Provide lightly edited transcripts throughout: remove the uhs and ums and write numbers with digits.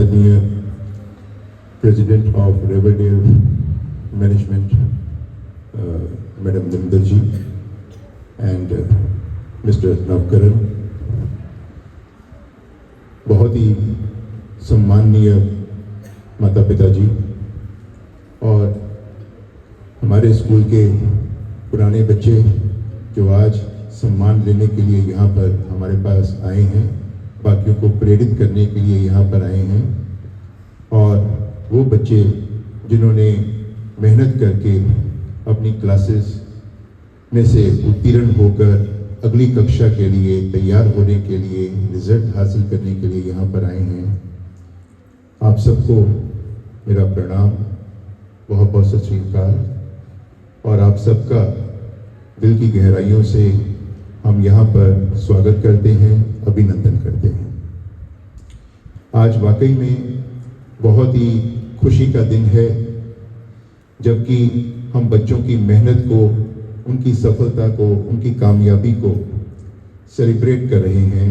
आदरणीय president of revenue management madam Niminder ji and mister Navkaran, बहुत ही सम्माननीय माता पिता जी और हमारे स्कूल के पुराने बच्चे जो आज सम्मान लेने के लिए यहाँ पर हमारे पास आए हैं, बाकियों को प्रेरित करने के लिए यहाँ पर आए हैं, और वो बच्चे जिन्होंने मेहनत करके अपनी क्लासेस में से उत्तीर्ण होकर अगली कक्षा के लिए तैयार होने के लिए, रिजल्ट हासिल करने के लिए यहाँ पर आए हैं, आप सबको मेरा प्रणाम, बहुत बहुत सत श्री अकाल। और आप सबका दिल की गहराइयों से हम यहाँ पर स्वागत करते हैं, अभिनंदन करते हैं। आज वाकई में बहुत ही खुशी का दिन है, जबकि हम बच्चों की मेहनत को, उनकी सफलता को, उनकी कामयाबी को सेलिब्रेट कर रहे हैं,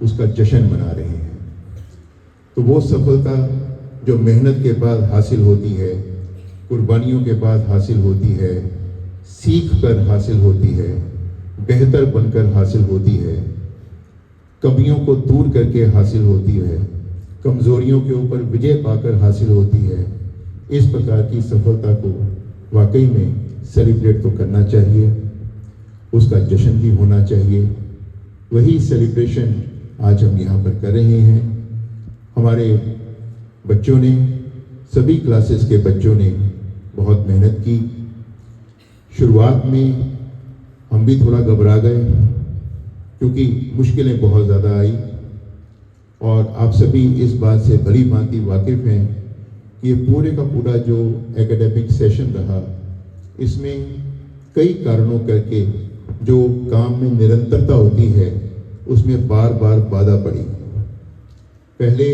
उसका जश्न मना रहे हैं। तो वो सफलता जो मेहनत के बाद हासिल होती है, कुर्बानियों के बाद हासिल होती है, सीख कर हासिल होती है, बेहतर बनकर हासिल होती है, कमियों को दूर करके हासिल होती है, कमजोरियों के ऊपर विजय पाकर हासिल होती है, इस प्रकार की सफलता को वाकई में सेलिब्रेट तो करना चाहिए, उसका जश्न भी होना चाहिए। वही सेलिब्रेशन आज हम यहाँ पर कर रहे हैं। हमारे बच्चों ने, सभी क्लासेस के बच्चों ने बहुत मेहनत की। शुरुआत में हम भी थोड़ा घबरा गए क्योंकि मुश्किलें बहुत ज़्यादा आई, और आप सभी इस बात से भली भांति वाकिफ़ हैं कि ये पूरे का पूरा जो एकेडमिक सेशन रहा, इसमें कई कारणों करके जो काम में निरंतरता होती है उसमें बार बार बाधा पड़ी। पहले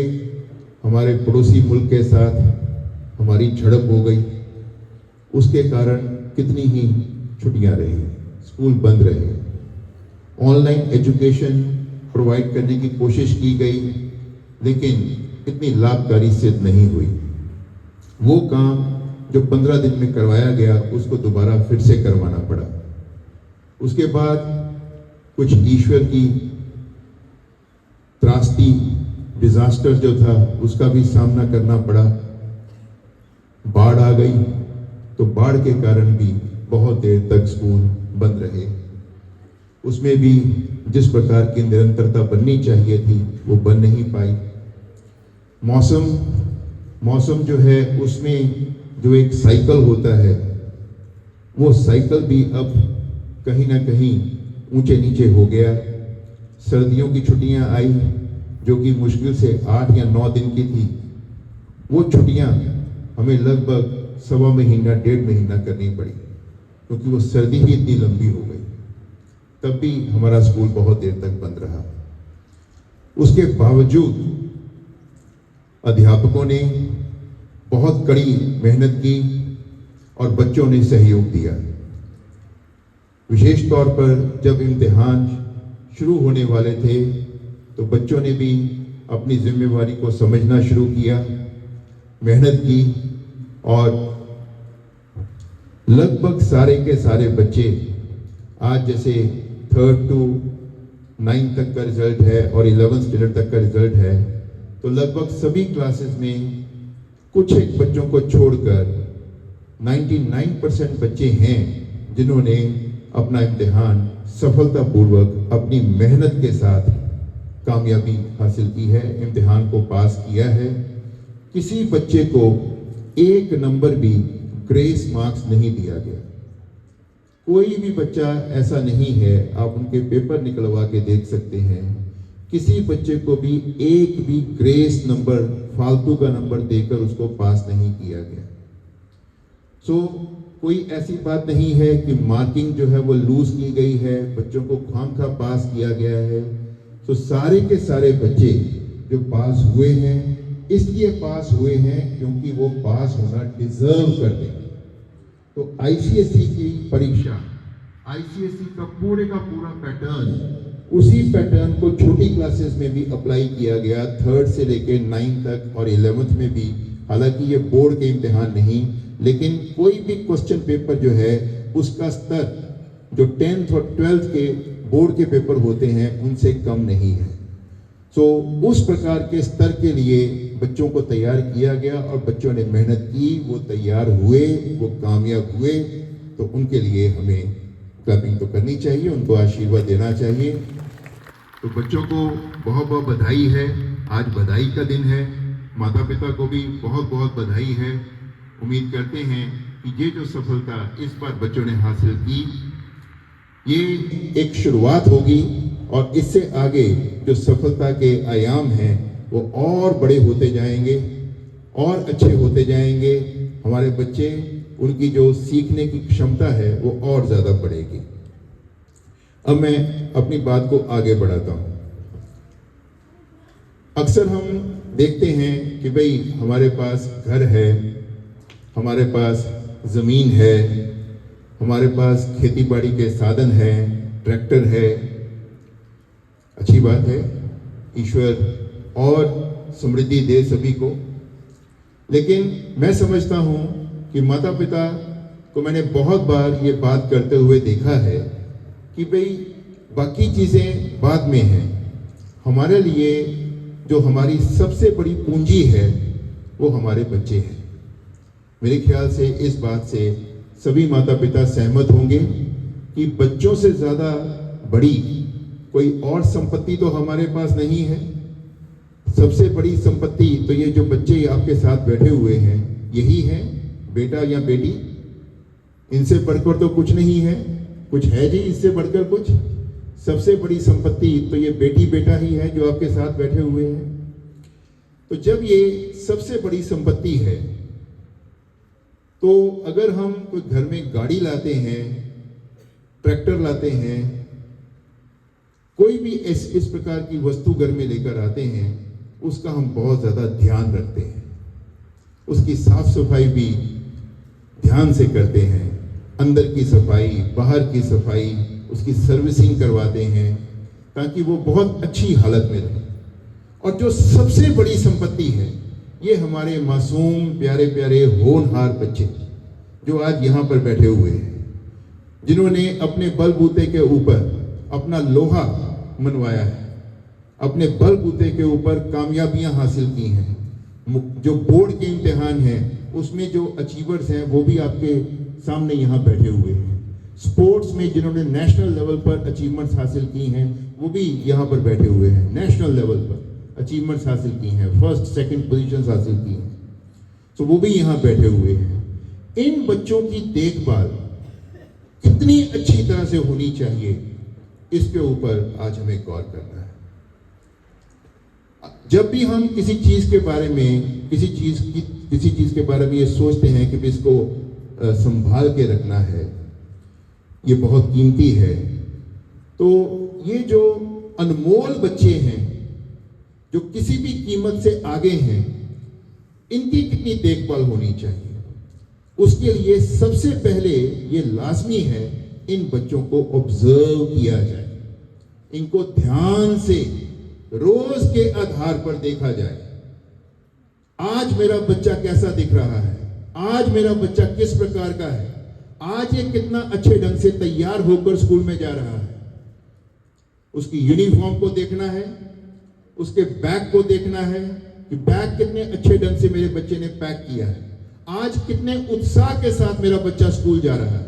हमारे पड़ोसी मुल्क के साथ हमारी झड़प हो गई, उसके कारण कितनी ही छुट्टियां रही, स्कूल बंद रहे, ऑनलाइन एजुकेशन प्रोवाइड करने की कोशिश की गई, लेकिन इतनी लाभकारी सिद्ध नहीं हुई। वो काम जो 15 दिन में करवाया गया, उसको दोबारा फिर से करवाना पड़ा। उसके बाद कुछ ईश्वर की त्रासदी, डिजास्टर जो था, उसका भी सामना करना पड़ा। बाढ़ आ गई, तो बाढ़ के कारण भी बहुत देर तक स्कूल बंद रहे। उसमें भी जिस प्रकार की निरंतरता बननी चाहिए थी, वो बन नहीं पाई। मौसम जो है, उसमें जो एक साइकिल होता है, वो साइकिल भी अब कहीं ना कहीं ऊंचे नीचे हो गया। सर्दियों की छुट्टियां आई जो कि मुश्किल से 8 या 9 दिन की थी, वो छुट्टियां हमें लगभग 1.25 महीना, 1.5 महीना करनी पड़ी, क्योंकि वो सर्दी ही इतनी लंबी हो गई। तब भी हमारा स्कूल बहुत देर तक बंद रहा। उसके बावजूद अध्यापकों ने बहुत कड़ी मेहनत की और बच्चों ने सहयोग दिया। विशेष तौर पर जब इम्तिहान शुरू होने वाले थे, तो बच्चों ने भी अपनी जिम्मेवारी को समझना शुरू किया, मेहनत की, और लगभग सारे के सारे बच्चे आज जैसे 3rd to 9th तक का रिजल्ट है और 11th स्टैंडर्ड तक का रिजल्ट है, तो लगभग सभी क्लासेस में कुछ एक बच्चों को छोड़कर 99% बच्चे हैं जिन्होंने अपना इम्तिहान सफलतापूर्वक अपनी मेहनत के साथ कामयाबी हासिल की है, इम्तिहान को पास किया है। किसी बच्चे को 1 नंबर भी ग्रेस मार्क्स नहीं दिया गया। कोई भी बच्चा ऐसा नहीं है, आप उनके पेपर निकलवा के देख सकते हैं, किसी बच्चे को भी एक भी ग्रेस नंबर, फालतू का नंबर देकर उसको पास नहीं किया गया। कोई ऐसी बात नहीं है कि मार्किंग जो है वो लूज की गई है, बच्चों को खामखा पास किया गया है। सारे के सारे बच्चे जो पास हुए हैं, इसलिए पास हुए हैं क्योंकि वो पास होना डिजर्व करते हैं। तो आईसीएसई की परीक्षा, आईसीएसई का पूरा पैटर्न उसी पैटर्न को छोटी क्लासेस में भी अप्लाई किया गया, 3rd से लेकर 9th तक और 11th में भी। हालांकि ये बोर्ड के इम्तिहान नहीं, लेकिन कोई भी क्वेश्चन पेपर जो है उसका स्तर जो 10th और 12th के बोर्ड के पेपर होते हैं उनसे कम नहीं है। सो उस प्रकार के स्तर के लिए बच्चों को तैयार किया गया और बच्चों ने मेहनत की, वो तैयार हुए, वो कामयाब हुए। तो उनके लिए हमें क्लैपिंग तो करनी चाहिए, उनको आशीर्वाद देना चाहिए। तो बच्चों को बहुत बहुत बधाई है, आज बधाई का दिन है। माता पिता को भी बहुत बहुत बधाई है। उम्मीद करते हैं कि ये जो सफलता इस बार बच्चों ने हासिल की, ये एक शुरुआत होगी और इससे आगे जो सफलता के आयाम हैं वो और बड़े होते जाएंगे और अच्छे होते जाएंगे। हमारे बच्चे, उनकी जो सीखने की क्षमता है वो और ज़्यादा बढ़ेगी। अब मैं अपनी बात को आगे बढ़ाता हूँ। अक्सर हम देखते हैं कि भाई हमारे पास घर है, हमारे पास ज़मीन है, हमारे पास खेती बाड़ी के साधन हैं, ट्रैक्टर है। अच्छी बात है, ईश्वर और समृद्धि दे सभी को। लेकिन मैं समझता हूँ कि माता पिता को मैंने बहुत बार ये बात करते हुए देखा है कि भाई बाकी चीज़ें बाद में हैं, हमारे लिए जो हमारी सबसे बड़ी पूंजी है वो हमारे बच्चे हैं। मेरे ख्याल से इस बात से सभी माता पिता सहमत होंगे कि बच्चों से ज़्यादा बड़ी कोई और संपत्ति तो हमारे पास नहीं है। सबसे बड़ी संपत्ति तो ये जो बच्चे आपके साथ बैठे हुए हैं यही है, बेटा या बेटी। इनसे बढ़कर तो कुछ नहीं है। कुछ है जी इससे बढ़कर कुछ? सबसे बड़ी संपत्ति तो ये बेटी बेटा ही है जो आपके साथ बैठे हुए हैं। तो जब ये सबसे बड़ी संपत्ति है, तो अगर हम कोई घर में गाड़ी लाते हैं, ट्रैक्टर लाते हैं, कोई भी इस प्रकार की वस्तु घर में लेकर आते हैं, उसका हम बहुत ज़्यादा ध्यान रखते हैं। उसकी साफ सफाई भी ध्यान से करते हैं, अंदर की सफाई, बाहर की सफाई, उसकी सर्विसिंग करवाते हैं ताकि वो बहुत अच्छी हालत में रहे। और जो सबसे बड़ी संपत्ति है ये हमारे मासूम प्यारे प्यारे होनहार बच्चे जो आज यहाँ पर बैठे हुए हैं, जिन्होंने अपने बलबूते के ऊपर अपना लोहा मनवाया है, अपने बलबूते के ऊपर कामयाबियां हासिल की हैं। जो बोर्ड के इम्तिहान हैं उसमें जो अचीवर्स हैं वो भी आपके सामने यहाँ बैठे हुए हैं। स्पोर्ट्स में जिन्होंने नेशनल लेवल पर अचीवमेंट्स हासिल की हैं वो भी यहाँ पर बैठे हुए हैं। नेशनल लेवल पर अचीवमेंट्स हासिल की हैं, 1st, 2nd पोजीशंस हासिल की हैं, तो वो भी यहाँ बैठे हुए हैं। इन बच्चों की देखभाल कितनी अच्छी तरह से होनी चाहिए, इसके ऊपर आज हमें गौर करना है। जब भी हम किसी चीज के बारे में किसी चीज के बारे में ये सोचते हैं कि इसको संभाल के रखना है, ये बहुत कीमती है, तो ये जो अनमोल बच्चे हैं जो किसी भी कीमत से आगे हैं, इनकी कितनी देखभाल होनी चाहिए। उसके लिए सबसे पहले ये लाजमी है इन बच्चों को ऑब्जर्व किया जाए, इनको ध्यान से रोज के आधार पर देखा जाए। आज मेरा बच्चा कैसा दिख रहा है, आज मेरा बच्चा किस प्रकार का है, आज ये कितना अच्छे ढंग से तैयार होकर स्कूल में जा रहा है। उसकी यूनिफॉर्म को देखना है, उसके बैग को देखना है कि बैग कितने अच्छे ढंग से मेरे बच्चे ने पैक किया है, आज कितने उत्साह के साथ मेरा बच्चा स्कूल जा रहा है,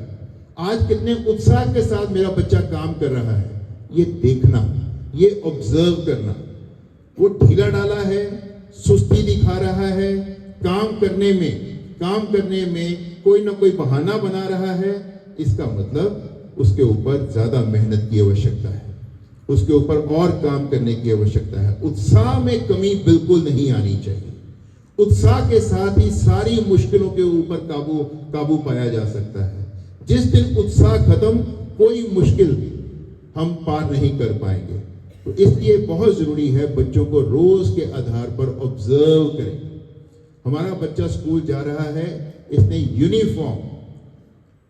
आज कितने उत्साह के साथ मेरा बच्चा काम कर रहा है। ये देखना, ये ऑब्जर्व करना। वो ढीला डाला है, सुस्ती दिखा रहा है, काम करने में कोई ना कोई बहाना बना रहा है, इसका मतलब उसके ऊपर ज्यादा मेहनत की आवश्यकता है, उसके ऊपर और काम करने की आवश्यकता है। उत्साह में कमी बिल्कुल नहीं आनी चाहिए। उत्साह के साथ ही सारी मुश्किलों के ऊपर काबू पाया जा सकता है। जिस दिन उत्साह खत्म, कोई मुश्किल हम पार नहीं कर पाएंगे। तो इसलिए बहुत जरूरी है बच्चों को रोज के आधार पर ऑब्जर्व करें। हमारा बच्चा स्कूल जा रहा है, इसने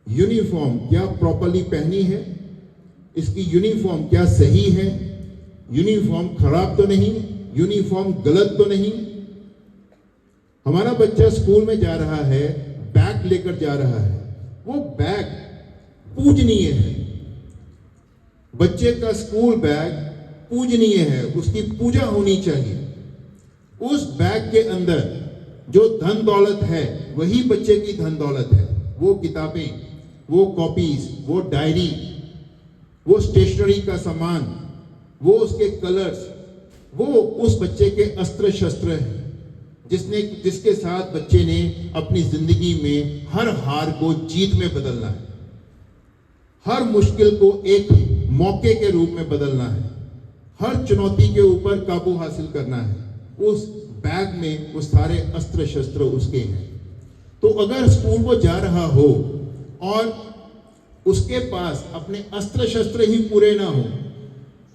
यूनिफॉर्म क्या प्रॉपरली पहनी है, इसकी यूनिफॉर्म क्या सही है, यूनिफॉर्म खराब तो नहीं, यूनिफॉर्म गलत तो नहीं। हमारा बच्चा स्कूल में जा रहा है, बैग लेकर जा रहा है, वो बैग पूजनीय है। बच्चे का स्कूल बैग पूजनीय है, उसकी पूजा होनी चाहिए। उस बैग के अंदर जो धन दौलत है वही बच्चे की धन दौलत है। वो किताबें, वो कॉपीज, वो डायरी, वो स्टेशनरी का सामान, वो उसके कलर्स, वो उस बच्चे के अस्त्र शस्त्र हैं जिसके साथ बच्चे ने अपनी जिंदगी में हर हार को जीत में बदलना है, हर मुश्किल को एक मौके के रूप में बदलना है, हर चुनौती के ऊपर काबू हासिल करना है। उस बैग में वो सारे अस्त्र शस्त्र उसके हैं। तो अगर स्कूल वो जा रहा हो और उसके पास अपने अस्त्र शस्त्र ही पूरे ना हो,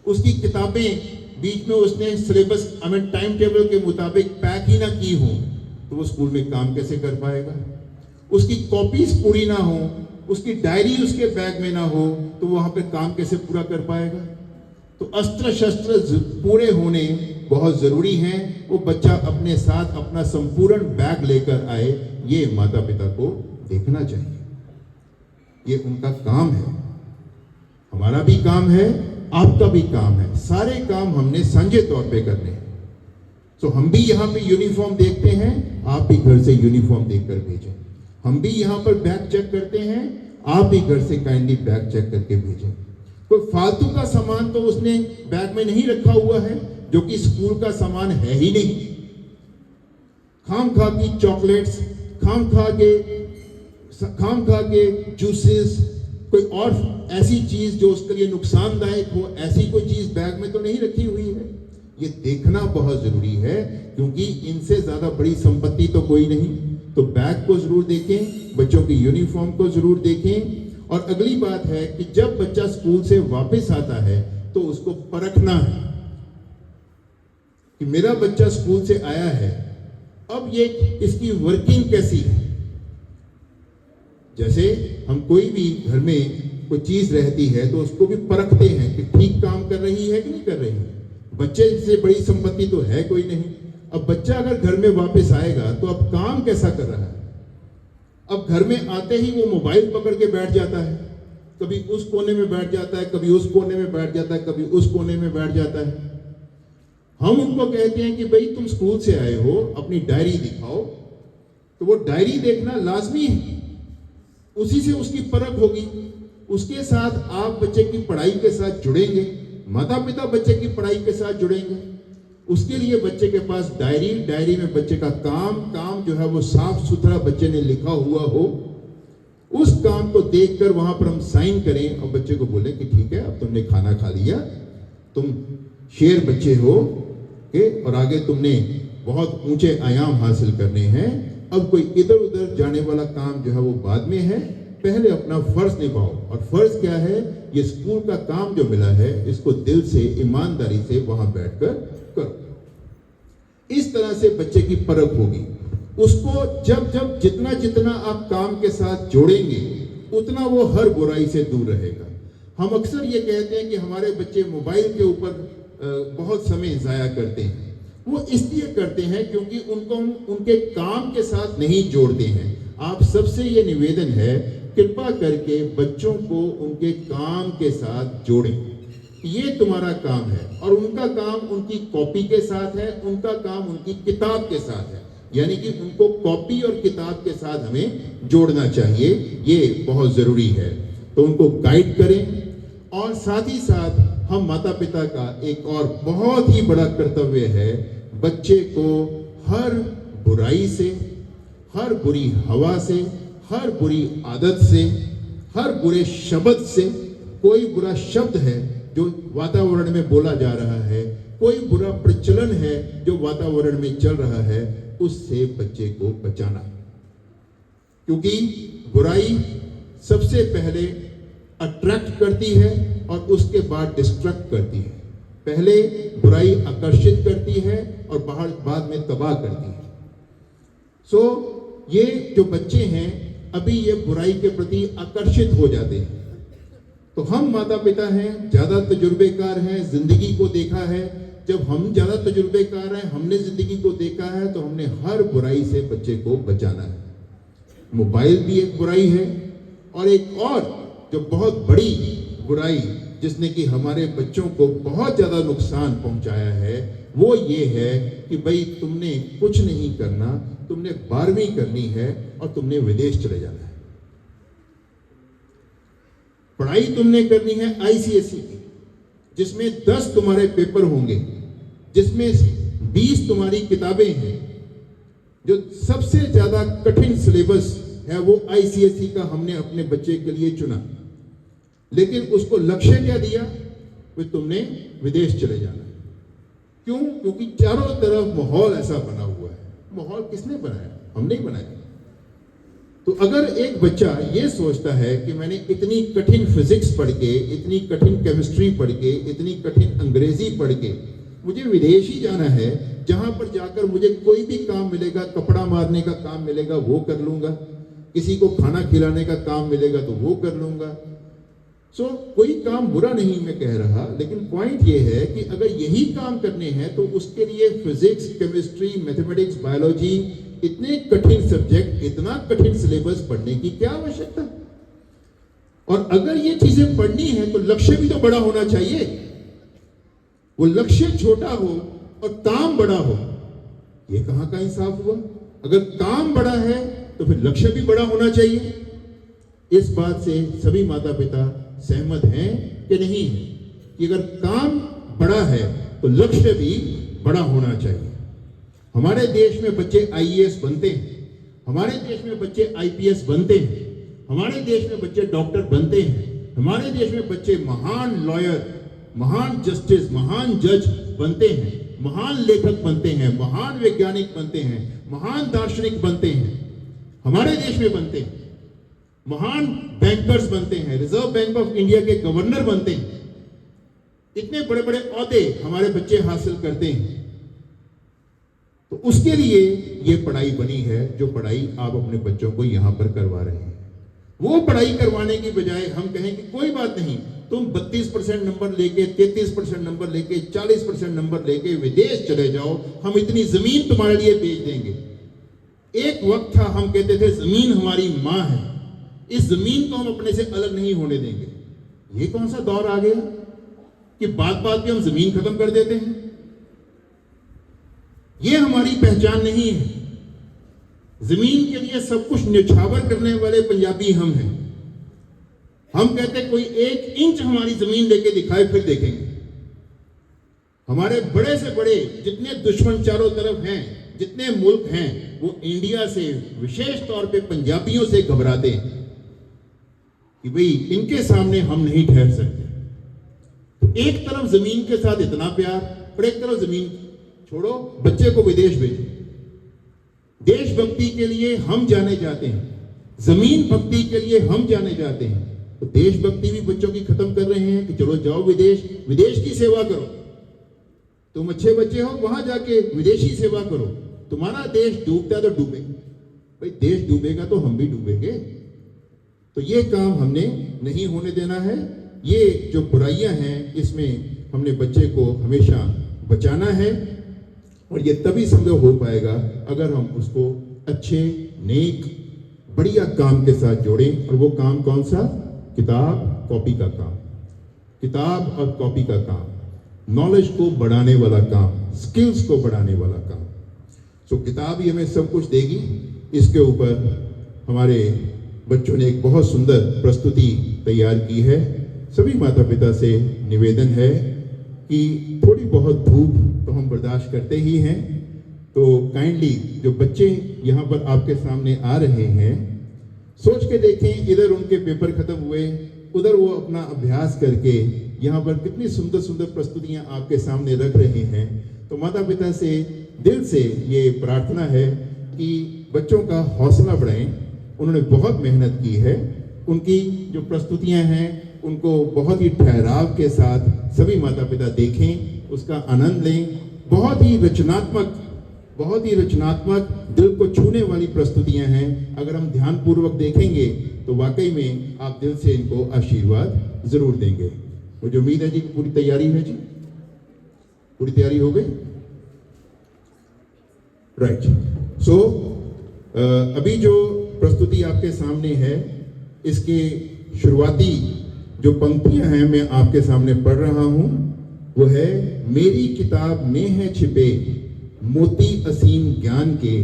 उसकी किताबें बीच में उसने सिलेबस टाइम टेबल के मुताबिक पैक ही ना की हो, तो वो स्कूल में काम कैसे कर पाएगा। उसकी कॉपीज पूरी ना हो, उसकी डायरी उसके बैग में ना हो, तो वहां पे काम कैसे पूरा कर पाएगा। तो अस्त्र शस्त्र पूरे होने बहुत जरूरी हैं। वो बच्चा अपने साथ अपना संपूर्ण बैग लेकर आए, ये माता पिता को देखना चाहिए। ये उनका काम है, हमारा भी काम है, आपका भी काम है। सारे काम हमने साझे तौर पे करने हैं। तो हम भी यहाँ पे यूनिफॉर्म देखते हैं, आप भी घर से यूनिफॉर्म देखकर भेजें। हम भी यहाँ पर बैग चेक करते हैं, आप भी घर से काइंडली बैग चेक करके भेजें। कोई फालतू का सामान तो उसने बैग में नहीं रखा हुआ है जो कि स्कूल का सामान है ही नहीं। खाम खा की चॉकलेट्स, खाम खा के जूसेस, कोई और ऐसी चीज जो उसके लिए नुकसानदायक हो, ऐसी कोई चीज बैग में तो नहीं रखी हुई है। ये देखना बहुत जरूरी है, क्योंकि इनसे ज्यादा बड़ी संपत्ति तो कोई नहीं। तो बैग को जरूर देखें, बच्चों की यूनिफॉर्म को जरूर देखें। और अगली बात है कि जब बच्चा स्कूल से वापस आता है तो उसको परखना है कि मेरा बच्चा स्कूल से आया है, अब ये इसकी वर्किंग कैसी है। जैसे हम कोई भी घर में कोई चीज रहती है तो उसको भी परखते हैं कि ठीक काम कर रही है कि नहीं कर रही है। बच्चे से बड़ी संपत्ति तो है कोई नहीं। अब बच्चा अगर घर में वापस आएगा तो अब काम कैसा कर रहा है। अब घर में आते ही वो मोबाइल पकड़ के बैठ जाता है, कभी उस कोने में बैठ जाता है, कभी उस कोने में बैठ जाता है, कभी उस कोने में बैठ जाता है। हम उनको कहते हैं कि भाई तुम स्कूल से आए हो, अपनी डायरी दिखाओ। तो वो डायरी देखना लाजमी है, उसी से उसकी परख होगी। उसके साथ आप बच्चे की पढ़ाई के साथ जुड़ेंगे, माता पिता बच्चे की पढ़ाई के साथ जुड़ेंगे। उसके लिए बच्चे के पास डायरी में बच्चे का काम जो है वो साफ सुथरा बच्चे ने लिखा हुआ हो। उस काम को देखकर वहां पर हम साइन करें और बच्चे को बोले कि ठीक है, अब तुमने खाना खा लिया, तुम शेर बच्चे हो के, और आगे तुमने बहुत ऊंचे आयाम हासिल करने हैं। अब कोई इधर उधर जाने वाला काम जो है वो बाद में है, पहले अपना फर्ज निभाओ। और फर्ज क्या है, ये स्कूल का काम जो मिला है इसको दिल से, ईमानदारी से वहां बैठकर करो। इस तरह से बच्चे की परख होगी। उसको जब जितना आप काम के साथ जोड़ेंगे उतना वो हर बुराई से दूर रहेगा। हम अक्सर ये कहते हैं कि हमारे बच्चे मोबाइल के ऊपर बहुत समय जाया करते हैं। वो इसलिए करते हैं क्योंकि उनको हम उनके काम के साथ नहीं जोड़ते हैं। आप सबसे ये निवेदन है, कृपा करके बच्चों को उनके काम के साथ जोड़ें। ये तुम्हारा काम है और उनका काम उनकी कॉपी के साथ है, उनका काम उनकी किताब के साथ है। यानी कि उनको कॉपी और किताब के साथ हमें जोड़ना चाहिए, ये बहुत जरूरी है। तो उनको गाइड करें। और साथ ही साथ हम माता पिता का एक और बहुत ही बड़ा कर्तव्य है, बच्चे को हर बुराई से, हर बुरी हवा से, हर बुरी आदत से, हर बुरे शब्द से, कोई बुरा शब्द है जो वातावरण में बोला जा रहा है, कोई बुरा प्रचलन है जो वातावरण में चल रहा है, उससे बच्चे को बचाना। क्योंकि बुराई सबसे पहले अट्रैक्ट करती है और उसके बाद डिस्ट्रक्ट करती है। पहले बुराई आकर्षित करती है और बाद में तबाह करती है। सो ये जो बच्चे हैं अभी ये बुराई के प्रति आकर्षित हो जाते हैं। तो हम माता पिता हैं, ज्यादा तजुर्बेकार हैं, जिंदगी को देखा है। जब हम ज्यादा तजुर्बेकार हैं, हमने जिंदगी को देखा है, तो हमने हर बुराई से बच्चे को बचाना है। मोबाइल भी एक बुराई है, और एक और जो बहुत बड़ी बुराई जिसने कि हमारे बच्चों को बहुत ज्यादा नुकसान पहुंचाया है, वो ये है कि भाई तुमने कुछ नहीं करना, तुमने 12वीं करनी है और तुमने विदेश चले जाना है। पढ़ाई तुमने करनी है आईसीएसई की, जिसमें 10 तुम्हारे पेपर होंगे, जिसमें 20 तुम्हारी किताबें हैं। जो सबसे ज्यादा कठिन सिलेबस है वो आईसीएसई का हमने अपने बच्चे के लिए चुना, लेकिन उसको लक्ष्य क्या दिया कि तुमने विदेश चले जाना। क्यों? क्योंकि चारों तरफ माहौल ऐसा बना हुआ है। माहौल किसने बनाया? हमने ही बनाया। तो अगर एक बच्चा ये सोचता है कि मैंने इतनी कठिन फिजिक्स पढ़ के, इतनी कठिन केमिस्ट्री पढ़ के, इतनी कठिन अंग्रेजी पढ़ के मुझे विदेश ही जाना है, जहां पर जाकर मुझे कोई भी काम मिलेगा, कपड़ा मारने का काम मिलेगा वो कर लूंगा, किसी को खाना खिलाने का काम मिलेगा तो वो कर लूंगा। कोई काम बुरा नहीं मैं कह रहा, लेकिन पॉइंट ये है कि अगर यही काम करने हैं तो उसके लिए फिजिक्स, केमिस्ट्री, मैथमेटिक्स, बायोलॉजी, इतने कठिन सब्जेक्ट, इतना कठिन सिलेबस पढ़ने की क्या आवश्यकता। और अगर ये चीजें पढ़नी है तो लक्ष्य भी तो बड़ा होना चाहिए। वो लक्ष्य छोटा हो और काम बड़ा हो, ये कहां का इंसाफ हुआ? अगर काम बड़ा है तो फिर लक्ष्य भी बड़ा होना चाहिए। इस बात से सभी माता पिता सहमत हैं कि नहीं है कि अगर काम बड़ा है तो लक्ष्य भी बड़ा होना चाहिए। हमारे देश में बच्चे आईएएस बनते हैं, हमारे देश में बच्चे आईपीएस बनते हैं, हमारे देश में बच्चे डॉक्टर बनते हैं, हमारे देश में बच्चे महान लॉयर, महान जस्टिस, महान जज बनते हैं, महान लेखक बनते हैं, महान वैज्ञानिक बनते हैं, महान दार्शनिक बनते हैं, हमारे देश में बनते हैं, महान बैंकर्स बनते हैं, रिजर्व बैंक ऑफ इंडिया के गवर्नर बनते हैं। इतने बड़े बड़े ओहदे हमारे बच्चे हासिल करते हैं। तो उसके लिए ये पढ़ाई बनी है, जो पढ़ाई आप अपने बच्चों को यहां पर करवा रहे हैं। वो पढ़ाई करवाने की बजाय हम कहें कि कोई बात नहीं, तुम 32% नंबर लेके, 33% नंबर लेके, 40% नंबर लेके विदेश चले जाओ, हम इतनी जमीन तुम्हारे लिए बेच देंगे। एक वक्त था हम कहते थे जमीन हमारी मां है, इस जमीन को हम अपने से अलग नहीं होने देंगे। ये कौन सा दौर आ गया कि बात बात पे हम जमीन खत्म कर देते हैं? ये हमारी पहचान नहीं है। जमीन के लिए सब कुछ न्यौछावर करने वाले पंजाबी हम हैं। हम कहते कोई 1 इंच हमारी जमीन लेके दिखाए फिर देखेंगे। हमारे बड़े से बड़े जितने दुश्मन चारों तरफ हैं, जितने मुल्क हैं, वो इंडिया से, विशेष तौर पे पंजाबियों से घबराते हैं कि भाई इनके सामने हम नहीं ठहर सकते। तो एक तरफ जमीन के साथ इतना प्यार, और एक तरफ जमीन छोड़ो, बच्चे को विदेश भेजो। देशभक्ति के लिए हम जाने जाते हैं, जमीन भक्ति के लिए हम जाने जाते हैं, तो देशभक्ति भी बच्चों की खत्म कर रहे हैं कि चलो जाओ विदेश, विदेश की सेवा करो। तुम अच्छे बच्चे हो, वहां जाके विदेशी सेवा करो। तुम्हारा देश डूबता है तो डूबे, भाई देश डूबेगा तो हम भी डूबेंगे। तो ये काम हमने नहीं होने देना है। ये जो बुराइयां हैं, इसमें हमने बच्चे को हमेशा बचाना है, और ये तभी संभव हो पाएगा अगर हम उसको अच्छे, नेक, बढ़िया काम के साथ जोड़ें। और वो काम कौन सा? किताब कॉपी का काम, किताब और कॉपी का काम, नॉलेज को बढ़ाने वाला काम, स्किल्स को बढ़ाने वाला काम। किताब ही हमें सब कुछ देगी। इसके ऊपर हमारे बच्चों ने एक बहुत सुंदर प्रस्तुति तैयार की है। सभी माता पिता से निवेदन है कि थोड़ी बहुत धूप तो हम बर्दाश्त करते ही हैं, तो काइंडली जो बच्चे यहाँ पर आपके सामने आ रहे हैं, सोच के देखें, इधर उनके पेपर खत्म हुए, उधर वो अपना अभ्यास करके यहाँ पर कितनी सुंदर सुंदर प्रस्तुतियाँ आपके सामने रख रहे हैं। तो माता पिता से दिल से ये प्रार्थना है कि बच्चों का हौसला बढ़ाएं। उन्होंने बहुत मेहनत की है, उनकी जो प्रस्तुतियाँ हैं उनको बहुत ही ठहराव के साथ सभी माता पिता देखें, उसका आनंद लें। बहुत ही रचनात्मक, दिल को छूने वाली प्रस्तुतियां हैं। अगर हम ध्यानपूर्वक देखेंगे तो वाकई में आप दिल से इनको आशीर्वाद जरूर देंगे। मुझे उम्मीद है जी कि पूरी तैयारी है जी, पूरी तैयारी हो गई, राइट। सो अभी जो प्रस्तुति आपके सामने है, इसके शुरुआती जो पंक्तियां हैं मैं आपके सामने पढ़ रहा हूं, वो है, मेरी किताब में है छिपे मोती असीम ज्ञान के,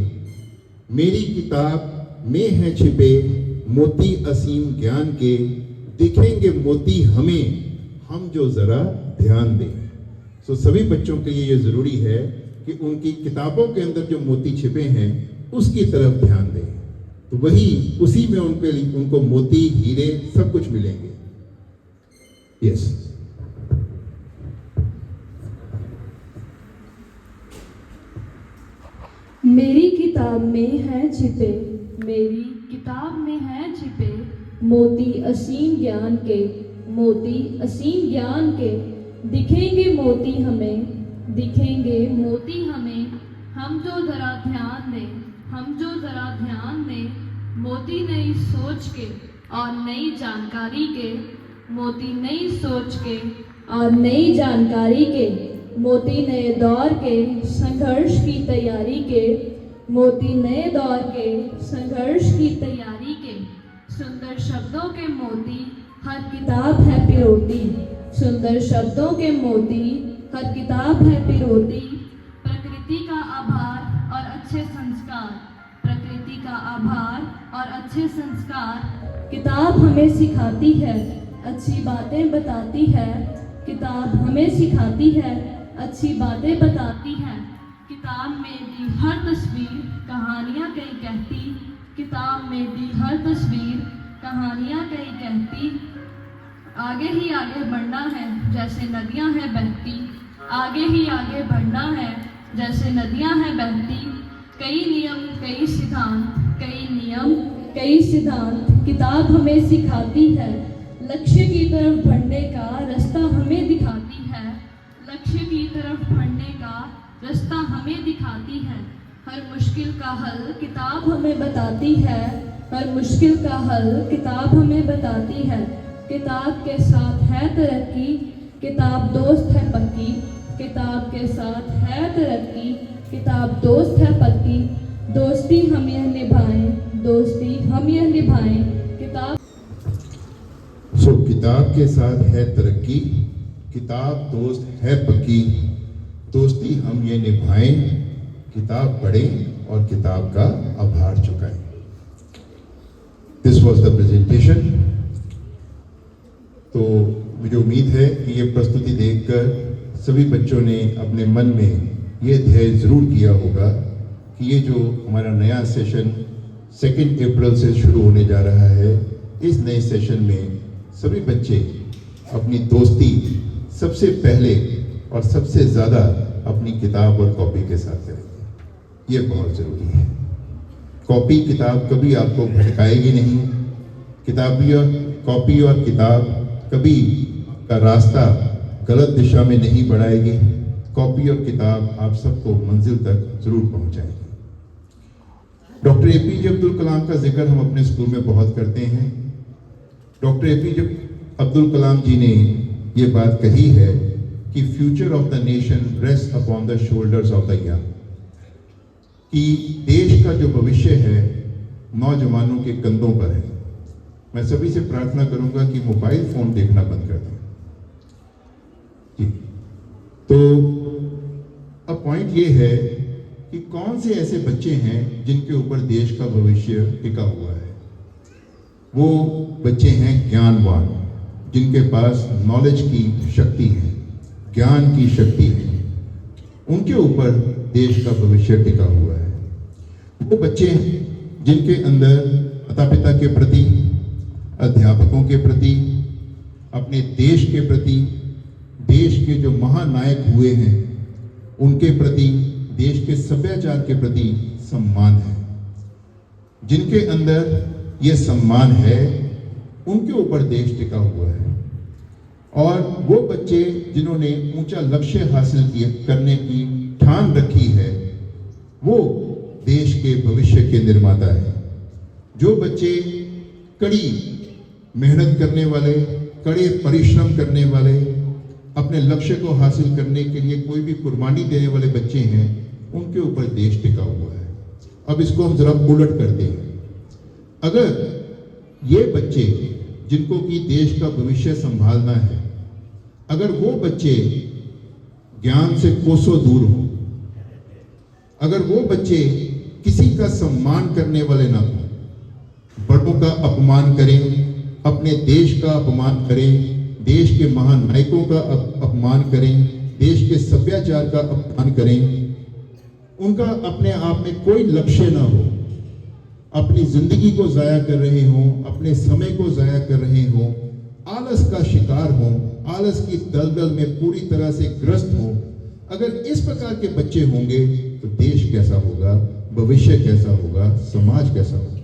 मेरी किताब में है छिपे मोती असीम ज्ञान के, दिखेंगे मोती हमें हम जो जरा ध्यान दें। सो सभी बच्चों के लिए ये जरूरी है कि उनकी किताबों के अंदर जो मोती छिपे हैं उसकी तरफ ध्यान दें, तो वही उसी में उनको मोती, हीरे सब कुछ मिलेंगे। यस। मेरी किताब में है छिपे, मेरी किताब में है छिपे मोती असीम ज्ञान के, मोती असीम ज्ञान के, दिखेंगे मोती हमें, दिखेंगे मोती हमें हम जो जरा ध्यान दें, हम जो जरा ध्यान दें, मोती नई सोच के और नई जानकारी के, मोती नई सोच के और नई जानकारी के, मोती नए दौर के संघर्ष की तैयारी के, मोती नए दौर के संघर्ष की तैयारी के, सुंदर शब्दों के मोती हर किताब है पिरोती, सुंदर शब्दों के मोती हर किताब है पिरोती, प्रकृति का आभार और अच्छे संस्कार, प्रकृति का आभार और अच्छे संस्कार, किताब हमें सिखाती है, अच्छी बातें बताती है, किताब हमें सिखाती है, अच्छी बातें बताती है, किताब में दी हर तस्वीर कहानियाँ कई कहती, किताब में दी हर तस्वीर कहानियाँ कई कहती, आगे ही आगे बढ़ना है जैसे नदियाँ हैं बहती, आगे ही आगे बढ़ना है जैसे नदियाँ हैं बहती, कई नियम कई सिद्धांत, कई नियम कई सिद्धांत, किताब हमें सिखाती है, लक्ष्य की तरफ बढ़ने का रास्ता हमें दिखाती है, लक्ष्य की तरफ बढ़ने का रास्ता हमें दिखाती है, हर मुश्किल का हल किताब हमें बताती है, हर मुश्किल का हल किताब हमें बताती है, किताब के साथ है तरक्की, किताब दोस्त है पक्की, किताब के साथ है तरक्की, किताब दोस्त है पक्की, दोस्ती हम यह निभाएं, दोस्ती हम यह निभाएं, किताब। सो किताब के साथ है तरक्की, किताब दोस्त है पक्की, दोस्ती हम ये निभाएं, किताब पढ़ें और किताब का आभार चुकाएं। This was the presentation. तो मुझे उम्मीद है कि ये प्रस्तुति देखकर सभी बच्चों ने अपने मन में ये ध्येय जरूर किया होगा कि ये जो हमारा नया सेशन 2 अप्रैल से शुरू होने जा रहा है, इस नए सेशन में सभी बच्चे अपनी दोस्ती सबसे पहले और सबसे ज़्यादा अपनी किताब और कॉपी के साथ करेंगे। ये बहुत ज़रूरी है। कॉपी किताब कभी आपको भटकाएगी नहीं, कॉपी और किताब कभी का रास्ता गलत दिशा में नहीं बढ़ाएगी। कॉपी और किताब आप सबको मंजिल तक जरूर पहुंचाएगी। डॉक्टर एपीजे अब्दुल कलाम का जिक्र हम अपने स्कूल में बहुत करते हैं। डॉक्टर एपीजे अब्दुल कलाम जी ने ये बात कही है कि future of the nation rest upon the shoulders of the young, कि देश का जो भविष्य है नौजवानों के कंधों पर है। मैं सभी से प्रार्थना करूंगा कि मोबाइल फोन देखना बंद कर दें। जी, तो अब पॉइंट ये है कि कौन से ऐसे बच्चे हैं जिनके ऊपर देश का भविष्य टिका हुआ है। वो बच्चे हैं ज्ञानवान, जिनके पास नॉलेज की शक्ति है, ज्ञान की शक्ति है, उनके ऊपर देश का भविष्य टिका हुआ है। वो बच्चे हैं जिनके अंदर माता पिता के प्रति, अध्यापकों के प्रति, अपने देश के प्रति, देश के जो महानायक हुए हैं उनके प्रति, देश के सभ्याचार के प्रति सम्मान है। जिनके अंदर ये सम्मान है उनके ऊपर देश टिका हुआ है। और वो बच्चे जिन्होंने ऊंचा लक्ष्य हासिल करने की ठान रखी है, वो देश के भविष्य के निर्माता है। जो बच्चे कड़ी मेहनत करने वाले, कड़े परिश्रम करने वाले, अपने लक्ष्य को हासिल करने के लिए कोई भी कुर्बानी देने वाले बच्चे हैं, उनके ऊपर देश टिका हुआ है। अब इसको हम जरा उलट करते हैं। अगर ये बच्चे जिनको कि देश का भविष्य संभालना है, अगर वो बच्चे ज्ञान से कोसों दूर हो, अगर वो बच्चे किसी का सम्मान करने वाले ना हो, बड़ों का अपमान करें, अपने देश का अपमान करें, देश के महानायकों का अपमान करें, देश के सभ्याचार का अपमान करें, उनका अपने आप में कोई लक्ष्य ना हो, अपनी जिंदगी को जाया कर रहे हों, अपने समय को जाया कर रहे हों, आलस का शिकार हों, आलस की दलदल में पूरी तरह से ग्रस्त हों, अगर इस प्रकार के बच्चे होंगे तो देश कैसा होगा, भविष्य कैसा होगा, समाज कैसा होगा,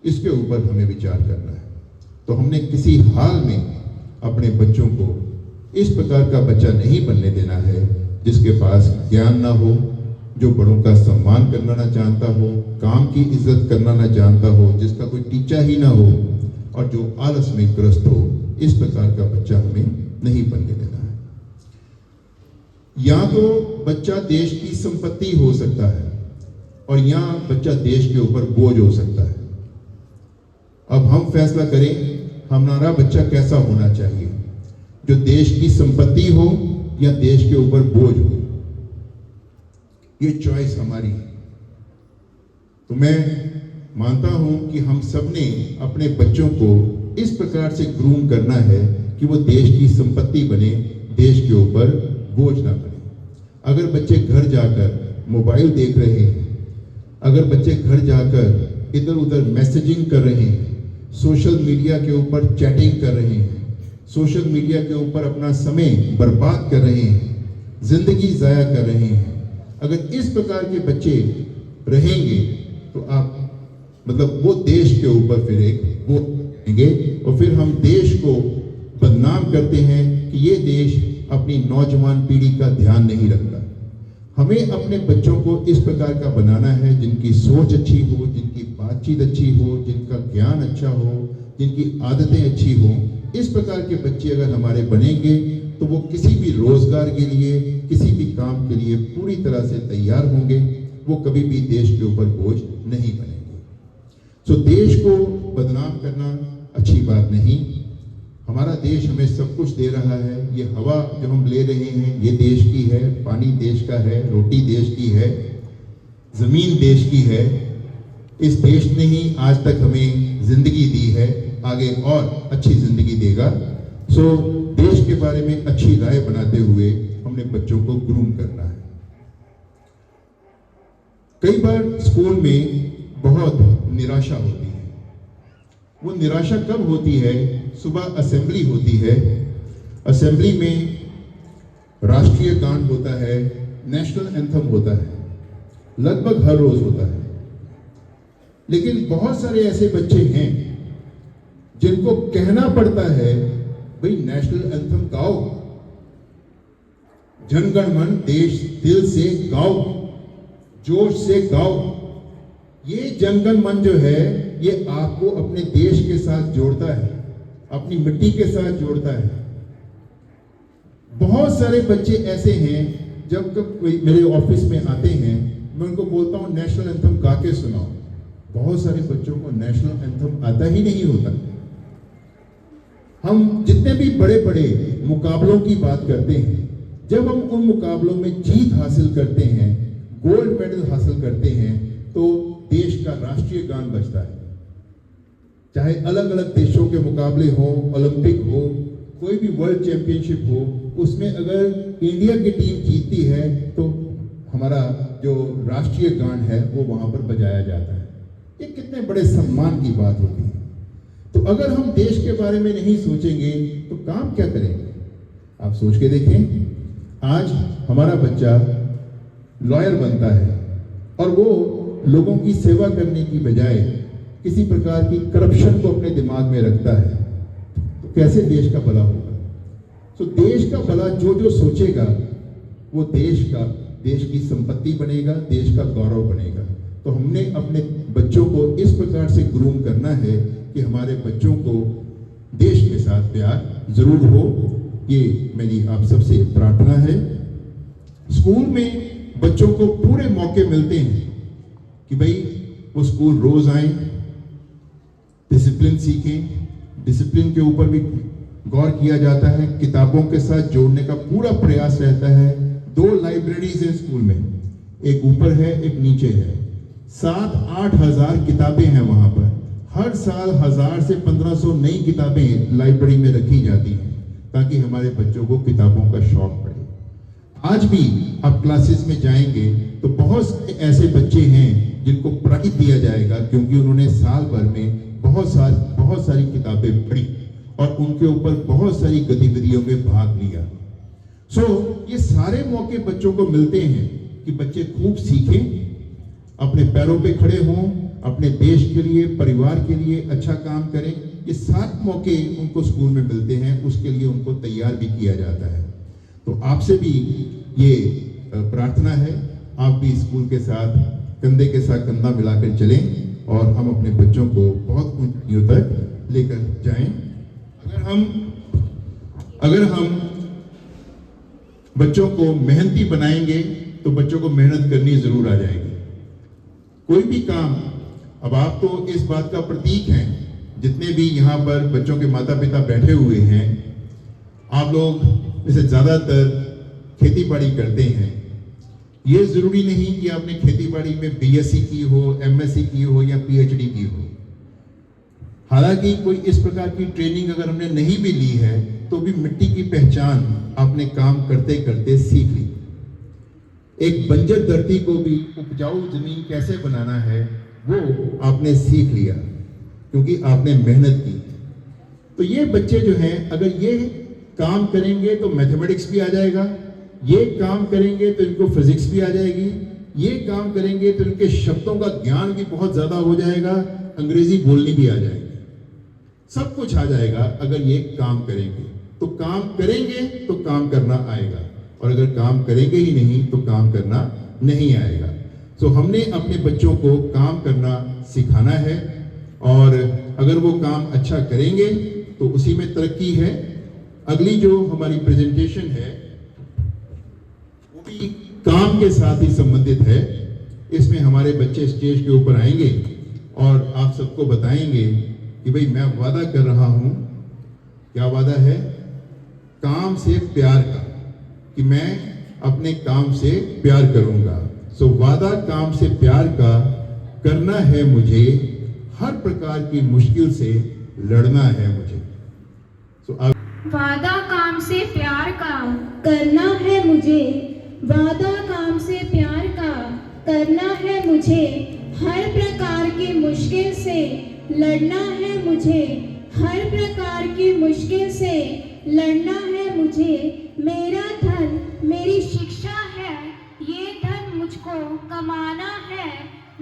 इसके ऊपर हमें विचार करना है। तो हमने किसी हाल में अपने बच्चों को इस प्रकार का बच्चा नहीं बनने देना है जिसके पास ज्ञान ना हो, जो बड़ों का सम्मान करना ना जानता हो, काम की इज्जत करना ना जानता हो, जिसका कोई टीचा ही ना हो और जो आलस में ग्रस्त हो। इस प्रकार का बच्चा हमें नहीं बनने देना है। या तो बच्चा देश की संपत्ति हो सकता है और या बच्चा देश के ऊपर बोझ हो सकता है। अब हम फैसला करें हमारा बच्चा कैसा होना चाहिए, जो देश की संपत्ति हो या देश के ऊपर बोझ हो। ये चॉइस हमारी है। तो मैं मानता हूं कि हम सबने अपने बच्चों को इस प्रकार से ग्रूम करना है कि वो देश की संपत्ति बने, देश के ऊपर बोझ ना बने। अगर बच्चे घर जाकर मोबाइल देख रहे हैं, अगर बच्चे घर जाकर इधर उधर मैसेजिंग कर रहे हैं, सोशल मीडिया के ऊपर चैटिंग कर रहे हैं, सोशल मीडिया के ऊपर अपना समय बर्बाद कर रहे हैं, जिंदगी जाया कर रहे हैं, अगर इस प्रकार के बच्चे रहेंगे तो आप मतलब वो देश के ऊपर फिर एक वो रहेंगे और फिर हम देश को बदनाम करते हैं कि ये देश अपनी नौजवान पीढ़ी का ध्यान नहीं रखता। हमें अपने बच्चों को इस प्रकार का बनाना है जिनकी सोच अच्छी हो, जिनकी बातचीत अच्छी हो, जिनका ज्ञान अच्छा हो, जिनकी आदतें अच्छी हो। इस प्रकार के बच्चे अगर हमारे बनेंगे तो वो किसी भी रोजगार के लिए, किसी भी काम के लिए पूरी तरह से तैयार होंगे। वो कभी भी देश के ऊपर बोझ नहीं बनेंगे। सो देश को बदनाम करना अच्छी बात नहीं। हमारा देश हमें सब कुछ दे रहा है। ये हवा जो हम ले रहे हैं ये देश की है, पानी देश का है, रोटी देश की है, जमीन देश की है। इस देश ने ही आज तक हमें जिंदगी दी है, आगे और अच्छी जिंदगी देगा। सो देश के बारे में अच्छी राय बनाते हुए हमने बच्चों को ग्रूम करना है। कई बार स्कूल में बहुत निराशा होती है। वो निराशा कब होती है? सुबह असेंबली होती है, असेंबली में राष्ट्रीय गान होता है, नेशनल एंथम होता है, लगभग हर रोज होता है। लेकिन बहुत सारे ऐसे बच्चे हैं जिनको कहना पड़ता है भाई नेशनल एंथम गाओ, जनगण मन देश दिल से गाओ, जोश से गाओ। ये जनगण मन जो है ये आपको अपने देश के साथ जोड़ता है, अपनी मिट्टी के साथ जोड़ता है। बहुत सारे बच्चे ऐसे हैं जब कोई मेरे ऑफिस में आते हैं मैं उनको बोलता हूं नेशनल एंथम गा के सुनाओ। बहुत सारे बच्चों को नेशनल एंथम आता ही नहीं होता। हम जितने भी बड़े बड़े मुकाबलों की बात करते हैं, जब हम उन मुकाबलों में जीत हासिल करते हैं, गोल्ड मेडल हासिल करते हैं, तो देश का राष्ट्रीय गान बजता है। चाहे अलग अलग देशों के मुकाबले हो, ओलंपिक हो, कोई भी वर्ल्ड चैंपियनशिप हो, उसमें अगर इंडिया की टीम जीतती है तो हमारा जो राष्ट्रीय गान है वो वहां पर बजाया जाता है। ये कितने बड़े सम्मान की बात होती है। तो अगर हम देश के बारे में नहीं सोचेंगे तो काम क्या करेंगे? आप सोच के देखें, आज हमारा बच्चा लॉयर बनता है और वो लोगों की सेवा करने की बजाय किसी प्रकार की करप्शन को अपने दिमाग में रखता है, तो कैसे देश का भला होगा? तो देश का भला जो जो सोचेगा वो देश की संपत्ति बनेगा, देश का गौरव बनेगा। तो हमने अपने बच्चों को इस प्रकार से ग्रूम करना है कि हमारे बच्चों को देश के साथ प्यार जरूर हो, ये मेरी आप सबसे प्रार्थना है। स्कूल में बच्चों को पूरे मौके मिलते हैं कि भाई वो स्कूल रोज आए, डिसिप्लिन सीखें। डिसिप्लिन के ऊपर भी गौर किया जाता है, किताबों के साथ जोड़ने का पूरा प्रयास रहता है। 2 लाइब्रेरीज हैं स्कूल में, एक ऊपर है एक नीचे है। 7-8 हजार किताबें हैं वहां पर। हर साल 1000 से 1500 नई किताबें लाइब्रेरी में रखी जाती हैं ताकि हमारे बच्चों को किताबों का शौक पड़े। आज भी आप क्लासेस में जाएंगे तो बहुत से ऐसे बच्चे हैं जिनको प्राइज दिया जाएगा क्योंकि उन्होंने साल भर में बहुत सारी किताबें पढ़ी और उनके ऊपर बहुत सारी गतिविधियों में भाग लिया। ये सारे मौके बच्चों को मिलते हैं कि बच्चे खूब सीखें, अपने पैरों पे खड़े हों, अपने देश के लिए, परिवार के लिए अच्छा काम करें। ये 7 मौके उनको स्कूल में मिलते हैं, उसके लिए उनको तैयार भी किया जाता है। तो आपसे भी ये प्रार्थना है, आप भी स्कूल के साथ कंधे के साथ कंधा मिलाकर चलें और हम अपने बच्चों को बहुत ऊंचाइयों तक लेकर जाएं। अगर हम बच्चों को मेहनती बनाएंगे तो बच्चों को मेहनत करनी जरूर आ जाएगी। कोई भी काम, अब आप तो इस बात का प्रतीक हैं, जितने भी यहाँ पर बच्चों के माता पिता बैठे हुए हैं, आप लोग जैसे ज्यादातर खेती बाड़ी करते हैं। ये जरूरी नहीं कि आपने खेती बाड़ी में बीएससी की हो, एमएससी की हो या पीएचडी की हो। हालांकि कोई इस प्रकार की ट्रेनिंग अगर हमने नहीं भी ली है तो भी मिट्टी की पहचान आपने काम करते करते सीख ली। एक बंजर धरती को भी उपजाऊ जमीन कैसे बनाना है वो आपने सीख लिया क्योंकि आपने मेहनत की। तो ये बच्चे जो हैं अगर ये काम करेंगे तो मैथमेटिक्स भी आ जाएगा, ये काम करेंगे तो इनको फिजिक्स भी आ जाएगी, ये काम करेंगे तो इनके शब्दों का ज्ञान भी बहुत ज्यादा हो जाएगा, अंग्रेजी बोलनी भी आ जाएगी, सब कुछ आ जाएगा अगर ये काम करेंगे। तो काम करेंगे तो काम करना आएगा और अगर काम करेंगे ही नहीं तो काम करना नहीं आएगा। तो हमने अपने बच्चों को काम करना सिखाना है और अगर वो काम अच्छा करेंगे तो उसी में तरक्की है। अगली जो हमारी प्रेजेंटेशन है वो भी काम के साथ ही संबंधित है। इसमें हमारे बच्चे स्टेज के ऊपर आएंगे और आप सबको बताएंगे कि भाई मैं वादा कर रहा हूं, क्या वादा है? काम से प्यार का, कि मैं अपने काम से प्यार करूंगा। सो वादा काम से प्यार का करना है मुझे, हर प्रकार की मुश्किल से लड़ना है मुझे। वादा काम से प्यार का करना है मुझे, वादा काम से प्यार का करना है मुझे, हर प्रकार की मुश्किल से लड़ना है मुझे, हर प्रकार की मुश्किल से लड़ना है मुझे। मेरा धन मेरी शिक्षा है, ये धन मुझको कमाना है।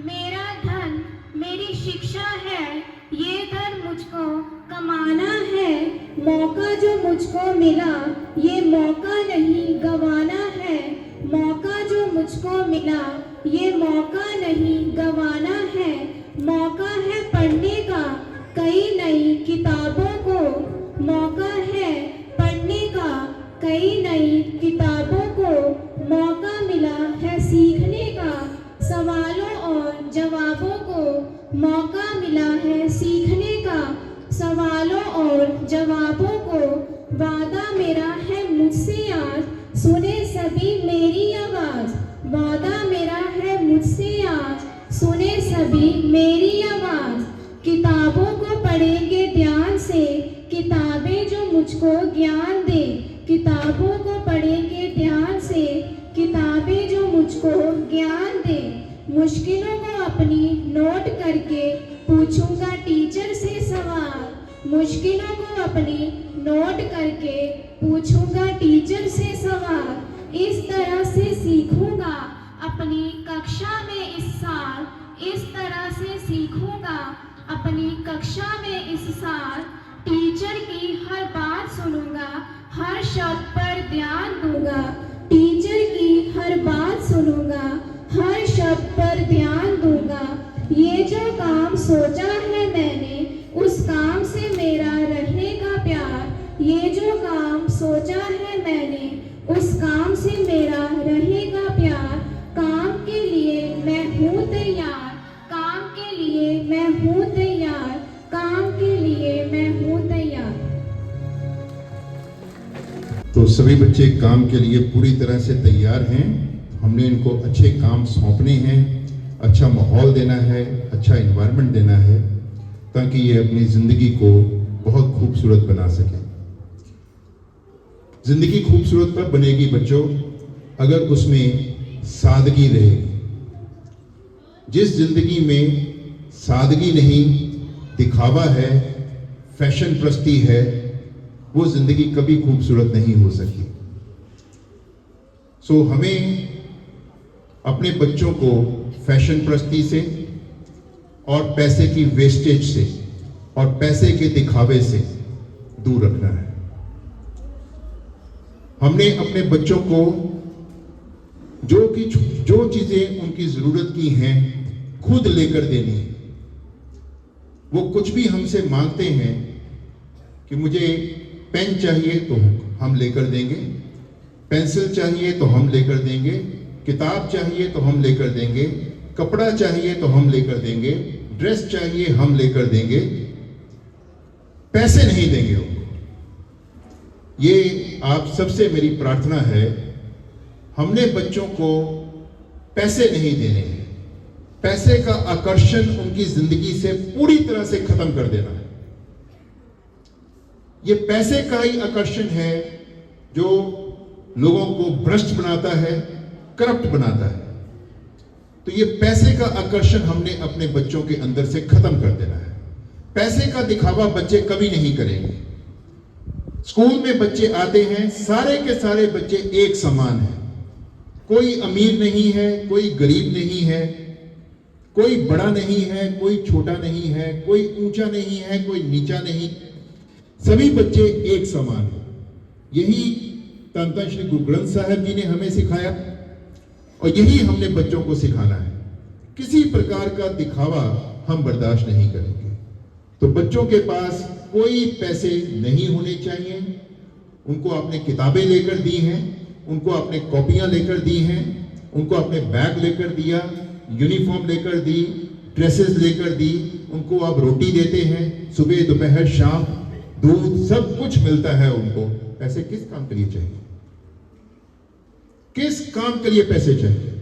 मेरा धन मेरी शिक्षा है, ये धन मुझको कमाना है। मौका जो मुझको मिला ये मौका नहीं गंवाना है, मौका जो मुझको मिला ये मौका नहीं गंवाना है। मौका है पढ़ने का कई नई किताबों को, मौका है पढ़ने का कई नई किताबों को, मौका मिला है सीखने का सवालों और जवाबों को, मौका मिला है सीखने का सवालों और जवाबों को। वादा मेरा है मुझसे आज, सुने सभी मेरी आवाज, वादा मेरा है मुझसे आज, सुने सभी मेरी आवाज। किताबों को पढ़ेंगे ध्यान से, किताबें जो मुझको ज्ञान दे, किताबों को पढ़ेंगे ध्यान से, किताबें जो मुझको ज्ञान दे। मुश्किलों को अपनी नोट करके पूछूंगा टीचर से सवाल, मुश्किलों को अपनी नोट करके पूछूंगा टीचर से सवाल। इस तरह से सीखूंगा अपनी कक्षा में इस साल, इस तरह से सीखूंगा अपनी कक्षा में इस साल। टीचर की हर बात सुनूंगा, हर शब्द पर ध्यान दूंगा, टीचर की हर बात सुनूंगा, हर शब्द पर ध्यान दूंगा। ये जो काम सोचा है मैंने, उस काम से मेरा रहेगा तो सभी बच्चे काम के लिए पूरी तरह से तैयार हैं। हमने इनको अच्छे काम सौंपने हैं, अच्छा माहौल देना है, अच्छा एनवायरनमेंट देना है, ताकि ये अपनी ज़िंदगी को बहुत खूबसूरत बना सकें। ज़िंदगी खूबसूरत तब बनेगी बच्चों अगर उसमें सादगी रहे। जिस ज़िंदगी में सादगी नहीं, दिखावा है, फैशन प्रस्ती है, वो ज़िंदगी कभी खूबसूरत नहीं हो सकती। सो हमें अपने बच्चों को फैशन प्रस्ती से और पैसे की वेस्टेज से और पैसे के दिखावे से दूर रखना है। हमने अपने बच्चों को जो चीजें उनकी जरूरत की हैं खुद लेकर देनी है। वो कुछ भी हमसे मांगते हैं कि मुझे पेन चाहिए तो हम लेकर देंगे, पेंसिल चाहिए तो हम लेकर देंगे, किताब चाहिए तो हम लेकर देंगे, कपड़ा चाहिए तो हम लेकर देंगे, ड्रेस चाहिए हम लेकर देंगे, पैसे नहीं देंगे उनको। ये आप सबसे मेरी प्रार्थना है, हमने बच्चों को पैसे नहीं देने हैं। पैसे का आकर्षण उनकी जिंदगी से पूरी तरह से खत्म कर देना है। ये पैसे का ही आकर्षण है जो लोगों को भ्रष्ट बनाता है, करप्ट बनाता है। तो ये पैसे का आकर्षण हमने अपने बच्चों के अंदर से खत्म कर देना है। पैसे का दिखावा बच्चे कभी नहीं करेंगे। स्कूल में बच्चे आते हैं, सारे के सारे बच्चे एक समान हैं। कोई अमीर नहीं है, कोई गरीब नहीं है, कोई बड़ा नहीं है, कोई छोटा नहीं है, कोई ऊंचा नहीं है, कोई नीचा नहीं। सभी बच्चे एक समान हैं। यही धन धन श्री गुरु ग्रंथ साहिब जी ने हमें सिखाया और यही हमने बच्चों को सिखाना है। किसी प्रकार का दिखावा हम बर्दाश्त नहीं करेंगे। तो बच्चों के पास कोई पैसे नहीं होने चाहिए। उनको आपने किताबें लेकर दी हैं, उनको आपने कॉपियां लेकर दी हैं, उनको आपने बैग लेकर दिया, यूनिफॉर्म लेकर दी, ड्रेसेस लेकर दी, उनको आप रोटी देते हैं, सुबह दोपहर शाम दूध सब कुछ मिलता है उनको। पैसे किस काम के लिए चाहिए? किस काम के लिए पैसे चाहिए?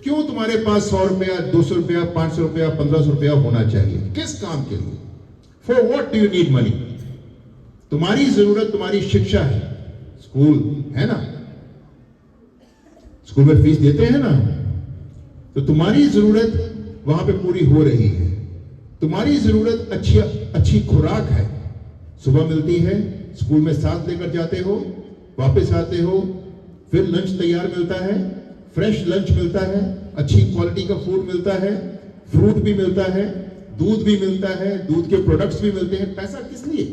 क्यों तुम्हारे पास 100 रुपया, 200 रुपया, 500 रुपया, 1500 रुपया होना चाहिए? किस काम के लिए? For what do you need money? तुम्हारी जरूरत तुम्हारी शिक्षा है, स्कूल है ना, स्कूल में फीस देते हैं ना, तो तुम्हारी जरूरत वहां पे पूरी हो रही है। तुम्हारी जरूरत अच्छी खुराक है, सुबह मिलती है, स्कूल में साथ लेकर जाते हो, वापस आते हो, फिर लंच तैयार मिलता है, फ्रेश लंच मिलता है, अच्छी क्वालिटी का फूड मिलता है, फ्रूट भी मिलता है, दूध भी मिलता है, दूध के प्रोडक्ट्स भी मिलते हैं। पैसा किस लिए?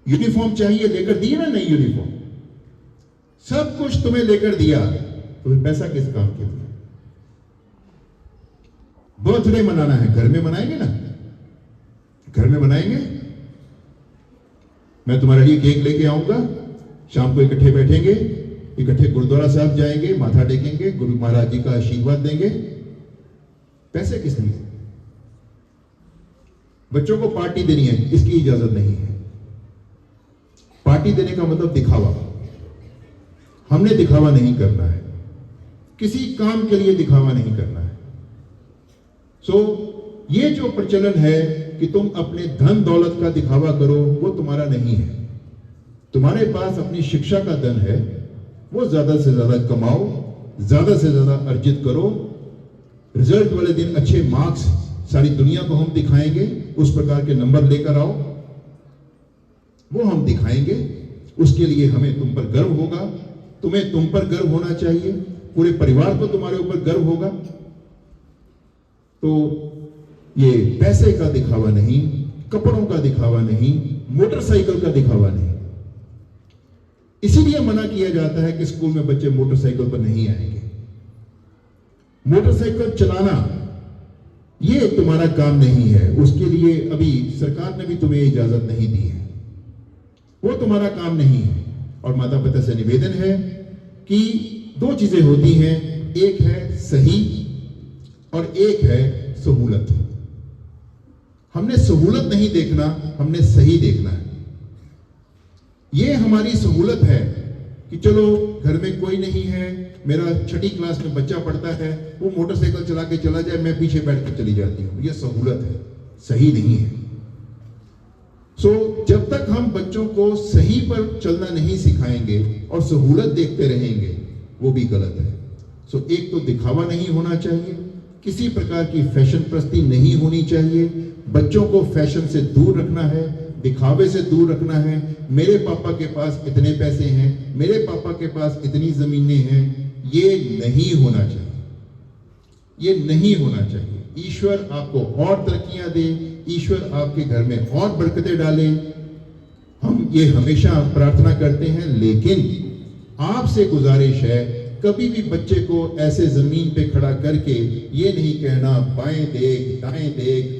यूनिफॉर्म चाहिए, लेकर दिए ना नई यूनिफॉर्म, सब कुछ तुम्हें लेकर दिया, तो फिर पैसा किस काम के लिए? बर्थडे मनाना है, घर में मनाएंगे ना, घर में मनाएंगे। मैं तुम्हारे लिए केक लेके आऊंगा, शाम को इकट्ठे बैठेंगे, इकट्ठे गुरुद्वारा साहब जाएंगे, माथा टेकेंगे, गुरु महाराज जी का आशीर्वाद देंगे। पैसे किस लिए? बच्चों को पार्टी देनी है, इसकी इजाजत नहीं है। पार्टी देने का मतलब दिखावा। हमने दिखावा नहीं करना है, किसी काम के लिए दिखावा नहीं करना है। ये जो प्रचलन है कि तुम अपने धन दौलत का दिखावा करो, वो तुम्हारा नहीं है। तुम्हारे पास अपनी शिक्षा का धन है, वो ज्यादा से ज्यादा कमाओ, ज्यादा से ज्यादा अर्जित करो। रिजल्ट वाले दिन अच्छे मार्क्स सारी दुनिया को हम दिखाएंगे, उस प्रकार के नंबर लेकर आओ, वो हम दिखाएंगे। उसके लिए हमें तुम पर गर्व होगा, तुम्हें तुम पर गर्व होना चाहिए, पूरे परिवार को तुम्हारे ऊपर गर्व होगा। तो ये पैसे का दिखावा नहीं, कपड़ों का दिखावा नहीं, मोटरसाइकिल का दिखावा नहीं। इसीलिए मना किया जाता है कि स्कूल में बच्चे मोटरसाइकिल पर नहीं आएंगे। मोटरसाइकिल चलाना ये तुम्हारा काम नहीं है, उसके लिए अभी सरकार ने भी तुम्हें इजाजत नहीं दी है, वो तुम्हारा काम नहीं है। और माता पिता से निवेदन है कि दो चीजें होती हैं, एक है सही और एक है सहूलत। हमने सहूलत नहीं देखना, हमने सही देखना है। ये हमारी सहूलत है कि चलो घर में कोई नहीं है, मेरा 6ठी क्लास में बच्चा पढ़ता है, वो मोटरसाइकिल चला के चला जाए, मैं पीछे बैठ कर चली जाती हूँ, ये सहूलत है, सही नहीं है। जब तक हम बच्चों को सही पर चलना नहीं सिखाएंगे और सहूलत देखते रहेंगे, वो भी गलत है। एक तो दिखावा नहीं होना चाहिए, किसी प्रकार की फैशन प्रस्ती नहीं होनी चाहिए, बच्चों को फैशन से दूर रखना है, दिखावे से दूर रखना है। मेरे पापा के पास इतने पैसे हैं, मेरे पापा के पास इतनी जमीनें हैं, ये नहीं होना चाहिए, ये नहीं होना चाहिए। ईश्वर आपको और तरक्कियां दे, ईश्वर आपके घर में और बरकतें डाले, हम ये हमेशा प्रार्थना करते हैं। लेकिन आपसे गुजारिश है, कभी भी बच्चे को ऐसे जमीन पे खड़ा करके ये नहीं कहना बाएं देख, दाएं देख,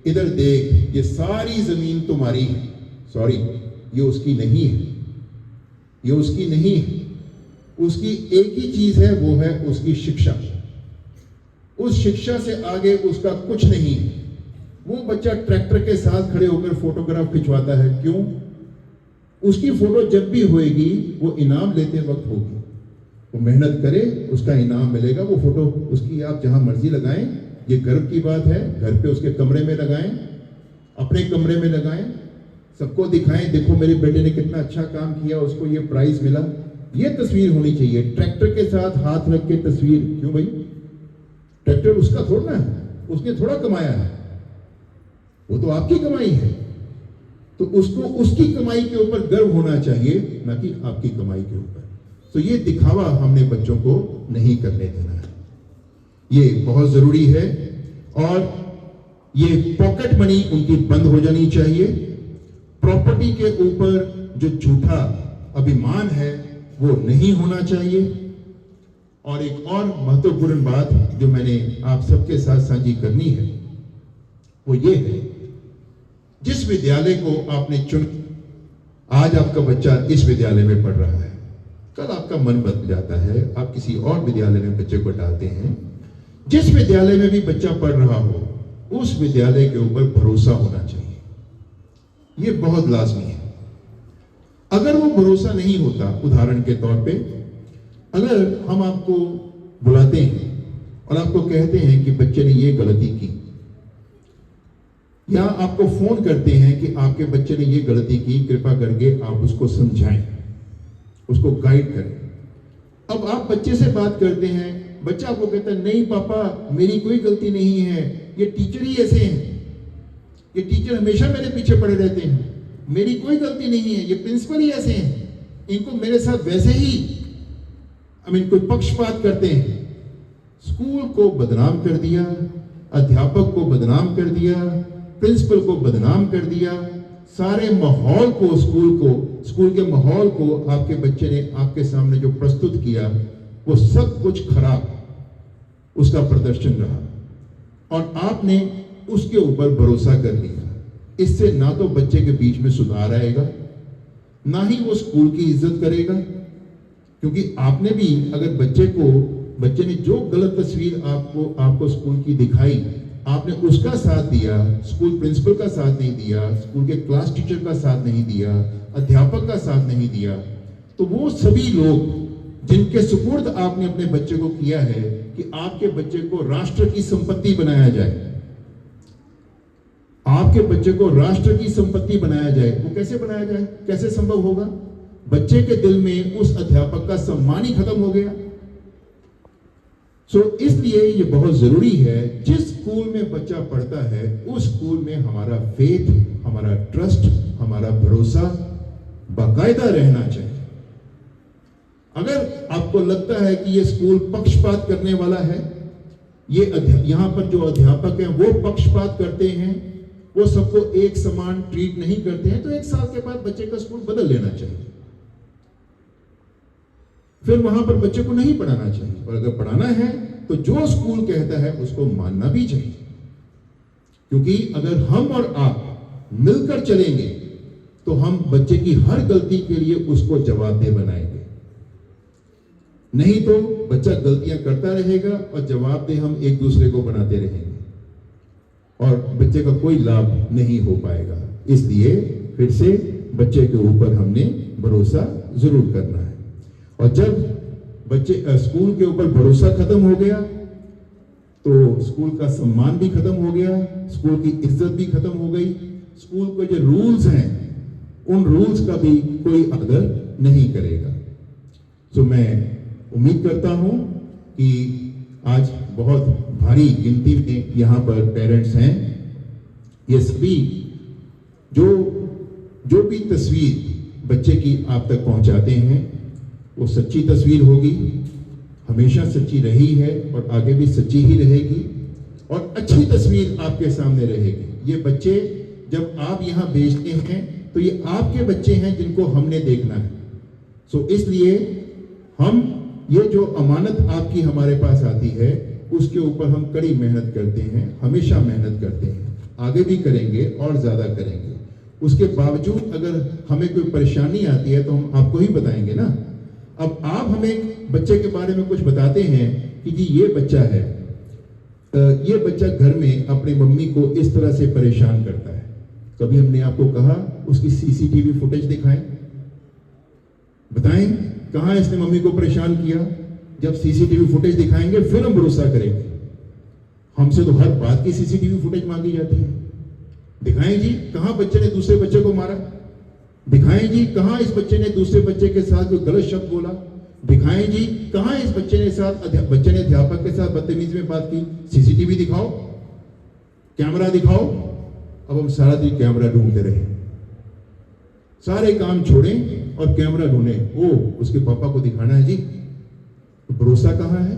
इधर देख, ये सारी जमीन तुम्हारी है। सॉरी, ये उसकी नहीं है, ये उसकी नहीं है। उसकी एक ही चीज है, वो है उसकी शिक्षा। उस शिक्षा से आगे उसका कुछ नहीं है। वो बच्चा ट्रैक्टर के साथ खड़े होकर फोटोग्राफ खिंचवाता है, क्यों? उसकी फोटो जब भी होएगी वो इनाम लेते वक्त होगी, वो मेहनत करे, उसका इनाम मिलेगा। वो फोटो उसकी आप जहां मर्जी लगाएं, ये गर्व की बात है। घर पे उसके कमरे में लगाएं, अपने कमरे में लगाएं, सबको दिखाएं, देखो मेरे बेटे ने कितना अच्छा काम किया, उसको ये प्राइज मिला। ये तस्वीर होनी चाहिए। ट्रैक्टर के साथ हाथ रख के तस्वीर, क्यों भाई? ट्रैक्टर उसका थोड़ा है, उसने थोड़ा कमाया है, वो तो आपकी कमाई है। तो उसको उसकी कमाई के ऊपर गर्व होना चाहिए, ना कि आपकी कमाई के ऊपर। तो ये दिखावा हमने बच्चों को नहीं करने देना है, ये बहुत जरूरी है। और ये पॉकेट मनी उनकी बंद हो जानी चाहिए। प्रॉपर्टी के ऊपर जो झूठा अभिमान है वो नहीं होना चाहिए। और एक और महत्वपूर्ण बात जो मैंने आप सबके साथ साझी करनी है, वो ये है, जिस विद्यालय को आपने चुन, आज आपका बच्चा इस विद्यालय में पढ़ रहा है, कल आपका मन बदल जाता है, आप किसी और विद्यालय में बच्चे को डालते हैं। जिस विद्यालय में भी बच्चा पढ़ रहा हो, उस विद्यालय के ऊपर भरोसा होना चाहिए, ये बहुत लाजमी है। अगर वो भरोसा नहीं होता, उदाहरण के तौर पे, अगर हम आपको बुलाते हैं और आपको कहते हैं कि बच्चे ने ये गलती की, या आपको फोन करते हैं कि आपके बच्चे ने ये गलती की, कृपा करके आप उसको समझाएं, उसको गाइड करें। अब आप बच्चे से बात करते हैं, बच्चा आपको कहता है, नहीं पापा मेरी कोई गलती नहीं है, ये टीचर ही ऐसे हैं, ये टीचर हमेशा मेरे पीछे पड़े रहते हैं, मेरी कोई गलती नहीं है, ये प्रिंसिपल ही ऐसे हैं, इनको मेरे साथ वैसे ही कोई पक्षपात करते हैं। स्कूल को बदनाम कर दिया, अध्यापक को बदनाम कर दिया, प्रिंसिपल को बदनाम कर दिया, सारे माहौल को, स्कूल के माहौल को आपके बच्चे ने आपके सामने जो प्रस्तुत किया, वो सब कुछ खराब उसका प्रदर्शन रहा, और आपने उसके ऊपर भरोसा कर लिया। इससे ना तो बच्चे के बीच में सुधार आएगा, ना ही वो स्कूल की इज्जत करेगा। क्योंकि आपने भी, अगर बच्चे ने जो गलत तस्वीर आपको स्कूल की दिखाई, आपने उसका साथ दिया, स्कूल प्रिंसिपल का साथ नहीं दिया, स्कूल के क्लास टीचर का साथ नहीं दिया, अध्यापक का साथ नहीं दिया, तो वो सभी लोग जिनके सुपुर्द आपने अपने बच्चे को किया है कि आपके बच्चे को राष्ट्र की संपत्ति बनाया जाए, आपके बच्चे को राष्ट्र की संपत्ति बनाया जाए, वो कैसे बनाया जाए, कैसे संभव होगा? बच्चे के दिल में उस अध्यापक का सम्मान ही खत्म हो गया। इसलिए ये बहुत जरूरी है, जिस स्कूल में बच्चा पढ़ता है उस स्कूल में हमारा फेथ, हमारा ट्रस्ट, हमारा भरोसा बाकायदा रहना चाहिए। अगर आपको लगता है कि ये स्कूल पक्षपात करने वाला है, ये यहां पर जो अध्यापक हैं वो पक्षपात करते हैं, वो सबको एक समान ट्रीट नहीं करते हैं, तो 1 साल के बाद बच्चे का स्कूल बदल लेना चाहिए। फिर वहां पर बच्चे को नहीं पढ़ाना चाहिए, और अगर पढ़ाना है तो जो स्कूल कहता है उसको मानना भी चाहिए। क्योंकि अगर हम और आप मिलकर चलेंगे तो हम बच्चे की हर गलती के लिए उसको जवाबदेह बनाएंगे। नहीं तो बच्चा गलतियां करता रहेगा और जवाबदेह हम एक दूसरे को बनाते रहेंगे, और बच्चे का कोई लाभ नहीं हो पाएगा। इसलिए फिर से बच्चे के ऊपर हमने भरोसा जरूर करना है। और जब बच्चे स्कूल के ऊपर भरोसा खत्म हो गया तो स्कूल का सम्मान भी खत्म हो गया, स्कूल की इज्जत भी खत्म हो गई। स्कूल के जो रूल्स हैं उन रूल्स का भी कोई आदर नहीं करेगा। तो मैं उम्मीद करता हूं कि आज बहुत भारी गिनती में यहाँ पर पेरेंट्स हैं। ये सभी जो भी तस्वीर बच्चे की आप तक पहुंचाते हैं वो सच्ची तस्वीर होगी, हमेशा सच्ची रही है और आगे भी सच्ची ही रहेगी और अच्छी तस्वीर आपके सामने रहेगी। ये बच्चे जब आप यहाँ भेजते हैं तो ये आपके बच्चे हैं जिनको हमने देखना है। सो इसलिए हम ये जो अमानत आपकी हमारे पास आती है उसके ऊपर हम कड़ी मेहनत करते हैं, हमेशा मेहनत करते हैं, आगे भी करेंगे और ज्यादा करेंगे। उसके बावजूद अगर हमें कोई परेशानी आती है तो हम आपको ही बताएंगे ना। अब आप हमें बच्चे के बारे में कुछ बताते हैं कि जी ये बच्चा है, ये बच्चा घर में अपनी मम्मी को इस तरह से परेशान करता है। कभी हमने आपको कहा उसकी सीसीटीवी फुटेज दिखाएं, बताएं कहां इसने मम्मी को परेशान किया। जब सीसीटीवी फुटेज दिखाएंगे फिर हम भरोसा करेंगे। हमसे तो हर बात की सीसीटीवी फुटेज मांगी जाती है। दिखाएं जी कहां बच्चे ने दूसरे बच्चे को मारा, दिखाएं जी कहां इस बच्चे ने दूसरे बच्चे के साथ कोई गलत शब्द बोला, दिखाएं जी कहां इस बच्चे ने अध्यापक के साथ बदतमीजी में बात की। सीसीटीवी दिखाओ, कैमरा दिखाओ। अब हम सारा दिन कैमरा ढूंढते रहे, सारे काम छोड़ें और कैमरा ढूंढें। ओ उसके पापा को दिखाना है जी, तो भरोसा कहां है?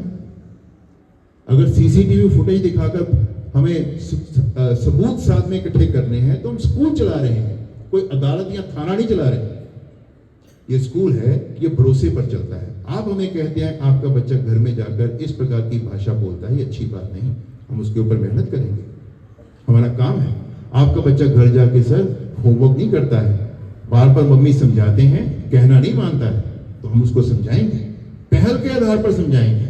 अगर सीसीटीवी फुटेज दिखाकर हमें सबूत साथ में इकट्ठे करने हैं तो हम स्कूल चला रहे हैं, कोई अदालत या थाना नहीं चला रहे। ये स्कूल है, ये भरोसे पर चलता है। आप हमें कहते हैं आपका बच्चा घर में जाकर इस प्रकार की भाषा बोलता है, ये अच्छी बात नहीं। हम उसके ऊपर मेहनत करेंगे, हमारा काम है। आपका बच्चा घर जाके सर होमवर्क नहीं करता है, बार बार मम्मी समझाते हैं, कहना नहीं मानता है, तो हम उसको समझाएंगे, पहल के आधार पर समझाएंगे,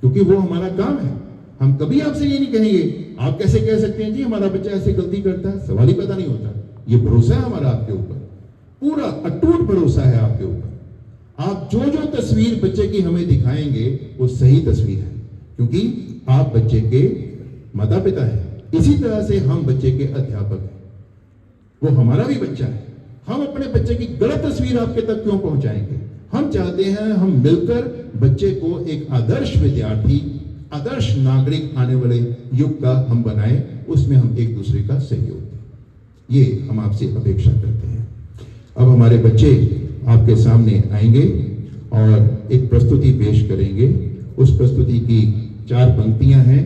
क्योंकि वो हमारा काम है। हम कभी आपसे ये नहीं कहेंगे आप कैसे कह सकते हैं जी हमारा बच्चा ऐसे गलती करता है, सवाल ही पता नहीं होता। ये भरोसा है हमारा आपके ऊपर, पूरा अटूट भरोसा है आपके ऊपर। आप जो तस्वीर बच्चे की हमें दिखाएंगे वो सही तस्वीर है, क्योंकि आप बच्चे के माता पिता हैं। इसी तरह से हम बच्चे के अध्यापक हैं, वो हमारा भी बच्चा है। हम अपने बच्चे की गलत तस्वीर आपके तक क्यों पहुंचाएंगे? हम चाहते हैं हम मिलकर बच्चे को एक आदर्श विद्यार्थी, आदर्श नागरिक आने वाले युग का हम बनाएं, उसमें हम एक दूसरे का सहयोग दें। ये हम आपसे अपेक्षा करते हैं। अब हमारे बच्चे आपके सामने आएंगे और एक प्रस्तुति पेश करेंगे। उस प्रस्तुति की 4 पंक्तियां हैं,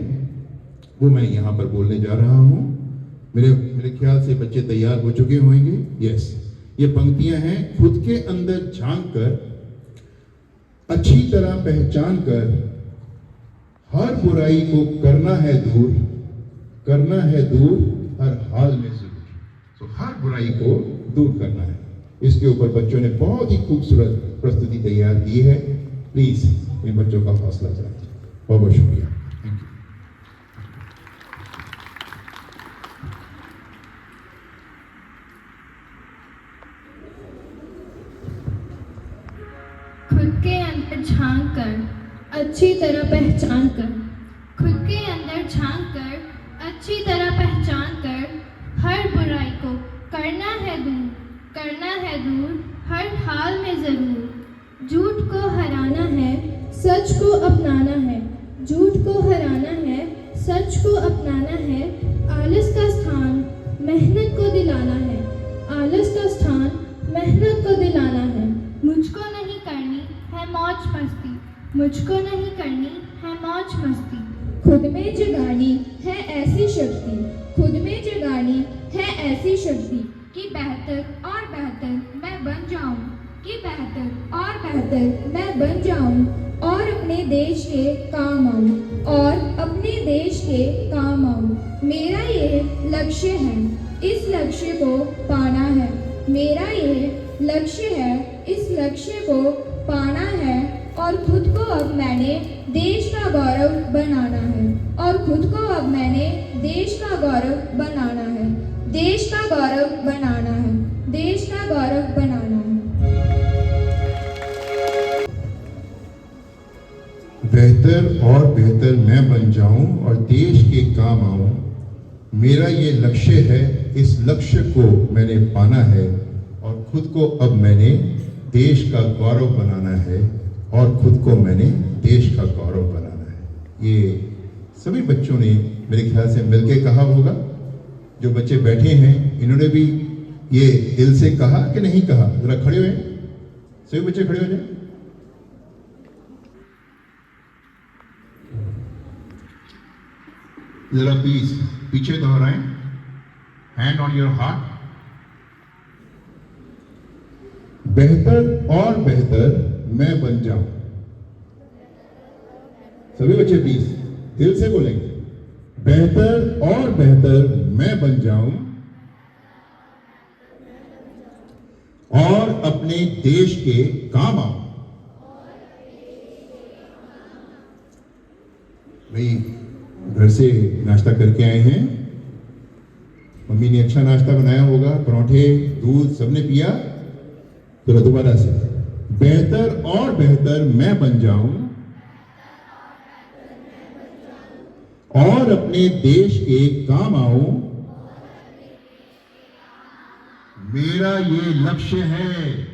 वो मैं यहाँ पर बोलने जा रहा हूँ। मेरे ख्याल से बच्चे तैयार हो चुके होंगे। यस, ये पंक्तियां हैं। खुद के अंदर झांक कर, अच्छी तरह पहचान कर, हर बुराई को करना है दूर हर हाल में जरूर। तो हर बुराई को दूर करना है। इसके ऊपर बच्चों ने बहुत ही खूबसूरत प्रस्तुति तैयार की है। प्लीज इन बच्चों का हौसला जाए। बहुत बहुत शुक्रिया, थैंक यू। खुद के अंदर झांक कर, अच्छी तरह पहचान कर, खुद के अंदर झांक कर, अच्छी तरह पहचान कर, हर बुराई को करना है दूर हर हाल में जरूर। झूठ को हराना है, सच को अपनाना है, झूठ को हराना है, सच को अपनाना है। आलस का स्थान मेहनत को दिलाना है, आलस का स्थान मेहनत को दिलाना है। मुझको नहीं करनी है मौज मस्ती, मुझको नहीं करनी है मौज मस्ती। खुद में जगानी है ऐसी शक्ति, खुद में जगानी है ऐसी शक्ति कि बेहतर और बेहतर मैं बन जाऊं, कि बेहतर और बेहतर मैं बन जाऊं और अपने देश के काम आऊं, और अपने देश के काम आऊं। मेरा ये लक्ष्य है, इस लक्ष्य को पाना है। मेरा ये लक्ष्य है, इस लक्ष्य को पाना है। और खुद को अब मैंने देश का गौरव बनाना है, और खुद को अब मैंने देश का गौरव बनाना है, देश का गौरव बनाना है, देश का गौरव बनाना है। बेहतर और बेहतर मैं बन जाऊं और देश के काम आऊं, मेरा ये लक्ष्य है। इस लक्ष्य को मैंने पाना है और खुद को अब मैंने देश का गौरव बनाना है और खुद को मैंने देश का गौरव बनाना है। ये सभी बच्चों ने मेरे ख्याल से मिलके कहा होगा। जो बच्चे बैठे हैं इन्होंने भी ये दिल से कहा कि नहीं कहा? जरा खड़े हुए, सभी बच्चे खड़े हो जाए। जरा प्लीज पीछे दोहराएं, हैंड ऑन योर हार्ट। बेहतर और बेहतर मैं बन जाऊं। सभी बच्चे प्लीज दिल से बोलेंगे, बेहतर और बेहतर मैं बन जाऊं और अपने देश के काम आऊं। भाई घर से नाश्ता करके आए हैं, मम्मी ने अच्छा नाश्ता बनाया होगा, पराठे, दूध सबने पिया। तो दोबारा से, बेहतर और बेहतर मैं बन जाऊं और अपने देश के काम आऊं, मेरा ये लक्ष्य है।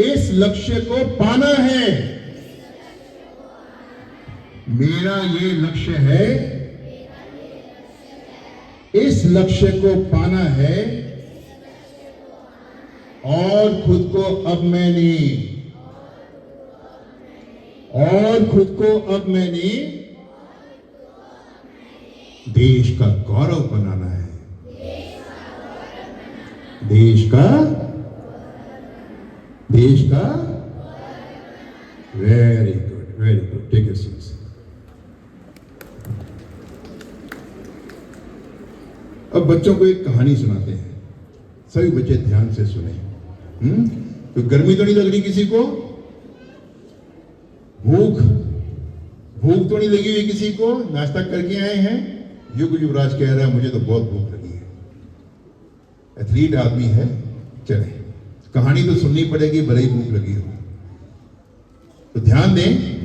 इस लक्ष्य को पाना है। मेरा ये लक्ष्य है। इस लक्ष्य को पाना है और खुद को अब मैंने देश का गौरव बनाना है। देश का very good, take your seats. अब बच्चों को एक कहानी सुनाते हैं, सभी बच्चे ध्यान से सुने। तो गर्मी तो नहीं लग रही किसी को? भूख तो नहीं लगी हुई किसी को? नाश्ता करके आए हैं? युवराज कह रहा है मुझे तो बहुत भूख लगी है। एथलीट आदमी है, चले कहानी तो सुननी पड़ेगी भले ही भूख लगी हो। तो ध्यान दें,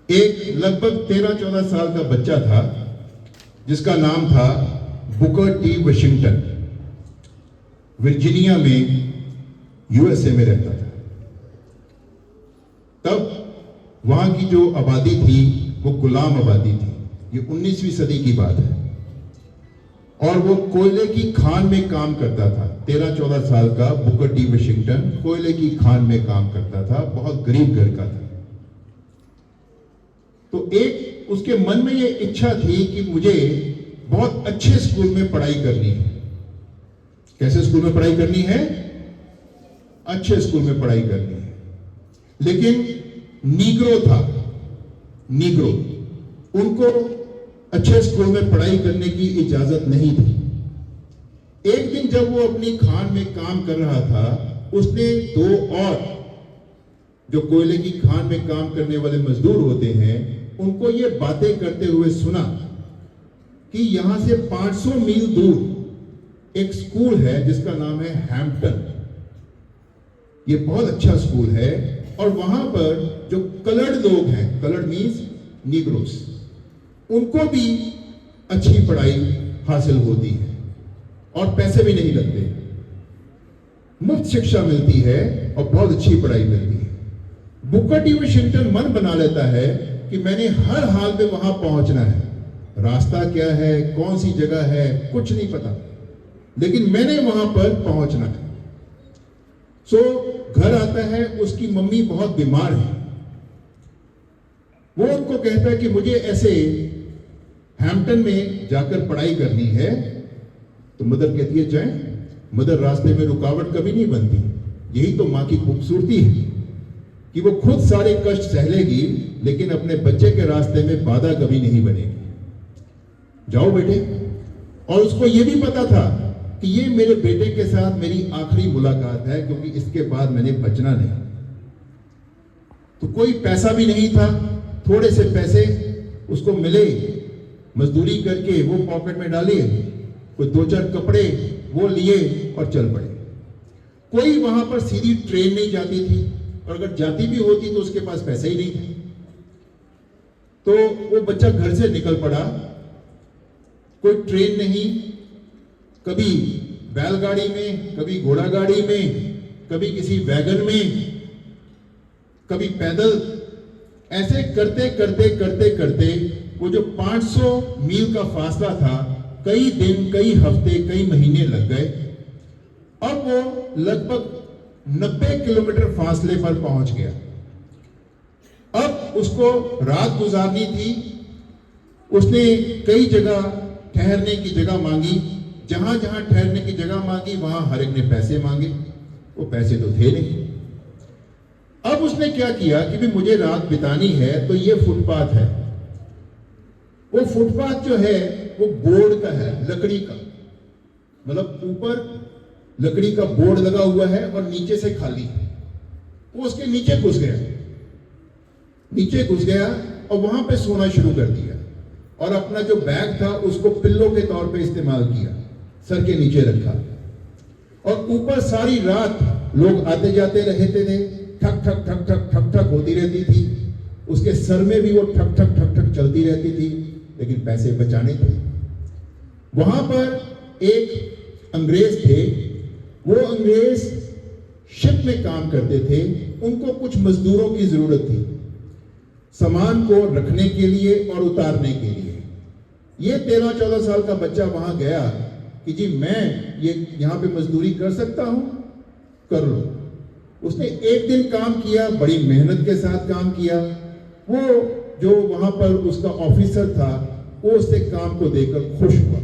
एक लगभग 13-14 साल का बच्चा था जिसका नाम था बुकर टी वाशिंगटन। वर्जीनिया में यूएसए में रहता था। तब वहां की जो आबादी थी वो गुलाम आबादी थी। ये 19वीं सदी की बात है और वो कोयले की खान में काम करता था। 13-14 साल का बुकर टी वाशिंगटन कोयले की खान में काम करता था, बहुत गरीब घर का था। तो एक उसके मन में ये इच्छा थी कि मुझे बहुत अच्छे स्कूल में पढ़ाई करनी है। कैसे स्कूल में पढ़ाई करनी है? अच्छे स्कूल में पढ़ाई करनी है। लेकिन नीग्रो था, नीग्रो, उनको अच्छे स्कूल में पढ़ाई करने की इजाजत नहीं थी। एक दिन जब वो अपनी खान में काम कर रहा था, उसने 2 और जो कोयले की खान में काम करने वाले मजदूर होते हैं उनको ये बातें करते हुए सुना कि यहां से 500 मील दूर एक स्कूल है जिसका नाम है हैम्पटन। ये बहुत अच्छा स्कूल है और वहां पर जो कलर्ड लोग हैं, कलर्ड मीन्स नीग्रोस, उनको भी अच्छी पढ़ाई हासिल होती है और पैसे भी नहीं लगते, मुफ्त शिक्षा मिलती है और बहुत अच्छी पढ़ाई मिलती है। बुकर टी वाशिंगटन मन बना लेता है कि मैंने हर हाल में वहां पहुंचना है। रास्ता क्या है, कौन सी जगह है, कुछ नहीं पता, लेकिन मैंने वहां पर पहुंचना है। सो घर आता है, उसकी मम्मी बहुत बीमार है। वो उनको कहता है कि मुझे ऐसे हैम्पटन में जाकर पढ़ाई करनी है। तो मदर कहती है जाए। मदर रास्ते में रुकावट कभी नहीं बनती। यही तो मां की खूबसूरती है कि वो खुद सारे कष्ट सह लेगी लेकिन अपने बच्चे के रास्ते में बाधा कभी नहीं बनेगी। जाओ बेटे। और उसको ये भी पता था कि ये मेरे बेटे के साथ मेरी आखिरी मुलाकात है, क्योंकि इसके बाद मैंने बचना नहीं। तो कोई पैसा भी नहीं था, थोड़े से पैसे उसको मिले, मजदूरी करके वो पॉकेट में डाले, कोई 2-4 कपड़े वो लिए और चल पड़े। कोई वहां पर सीधी ट्रेन नहीं जाती थी, और अगर जाती भी होती तो उसके पास पैसे ही नहीं थे। तो वो बच्चा घर से निकल पड़ा, कोई ट्रेन नहीं, कभी बैलगाड़ी में, कभी घोड़ा गाड़ी में, कभी किसी वैगन में, कभी पैदल, ऐसे करते करते करते करते वो जो 500 मील का फासला था, कई दिन, कई हफ्ते, कई महीने लग गए। अब वो लगभग 90 किलोमीटर फासले पर पहुंच गया। अब उसको रात गुजारनी थी। उसने कई जगह ठहरने की जगह मांगी, जहां जहां ठहरने की जगह मांगी वहां हर एक ने पैसे मांगे, वो पैसे तो थे नहीं। अब उसने क्या किया कि भी मुझे रात बितानी है तो ये फुटपाथ है। वो फुटपाथ जो है वो बोर्ड का है, लकड़ी का, मतलब ऊपर लकड़ी का बोर्ड लगा हुआ है और नीचे से खाली है। वो उसके नीचे घुस गया और वहां पे सोना शुरू कर दिया और अपना जो बैग था उसको पिल्लो के तौर पे इस्तेमाल किया, सर के नीचे रखा और ऊपर सारी रात लोग आते जाते रहते थे, ठक ठक ठक ठक ठक ठक होती रहती थी, उसके सर में भी वो ठक ठक ठक ठक चलती रहती थी, लेकिन पैसे बचाने थे। वहां पर एक अंग्रेज थे, वो अंग्रेज शिप में काम करते थे, उनको कुछ मजदूरों की जरूरत थी सामान को रखने के लिए और उतारने के लिए। ये 13-14 साल का बच्चा वहां गया कि जी मैं ये यहां पे मजदूरी कर सकता हूं, कर लो। उसने एक दिन काम किया, बड़ी मेहनत के साथ काम किया। वो जो वहां पर उसका ऑफिसर था वो उससे काम को देखकर खुश हुआ।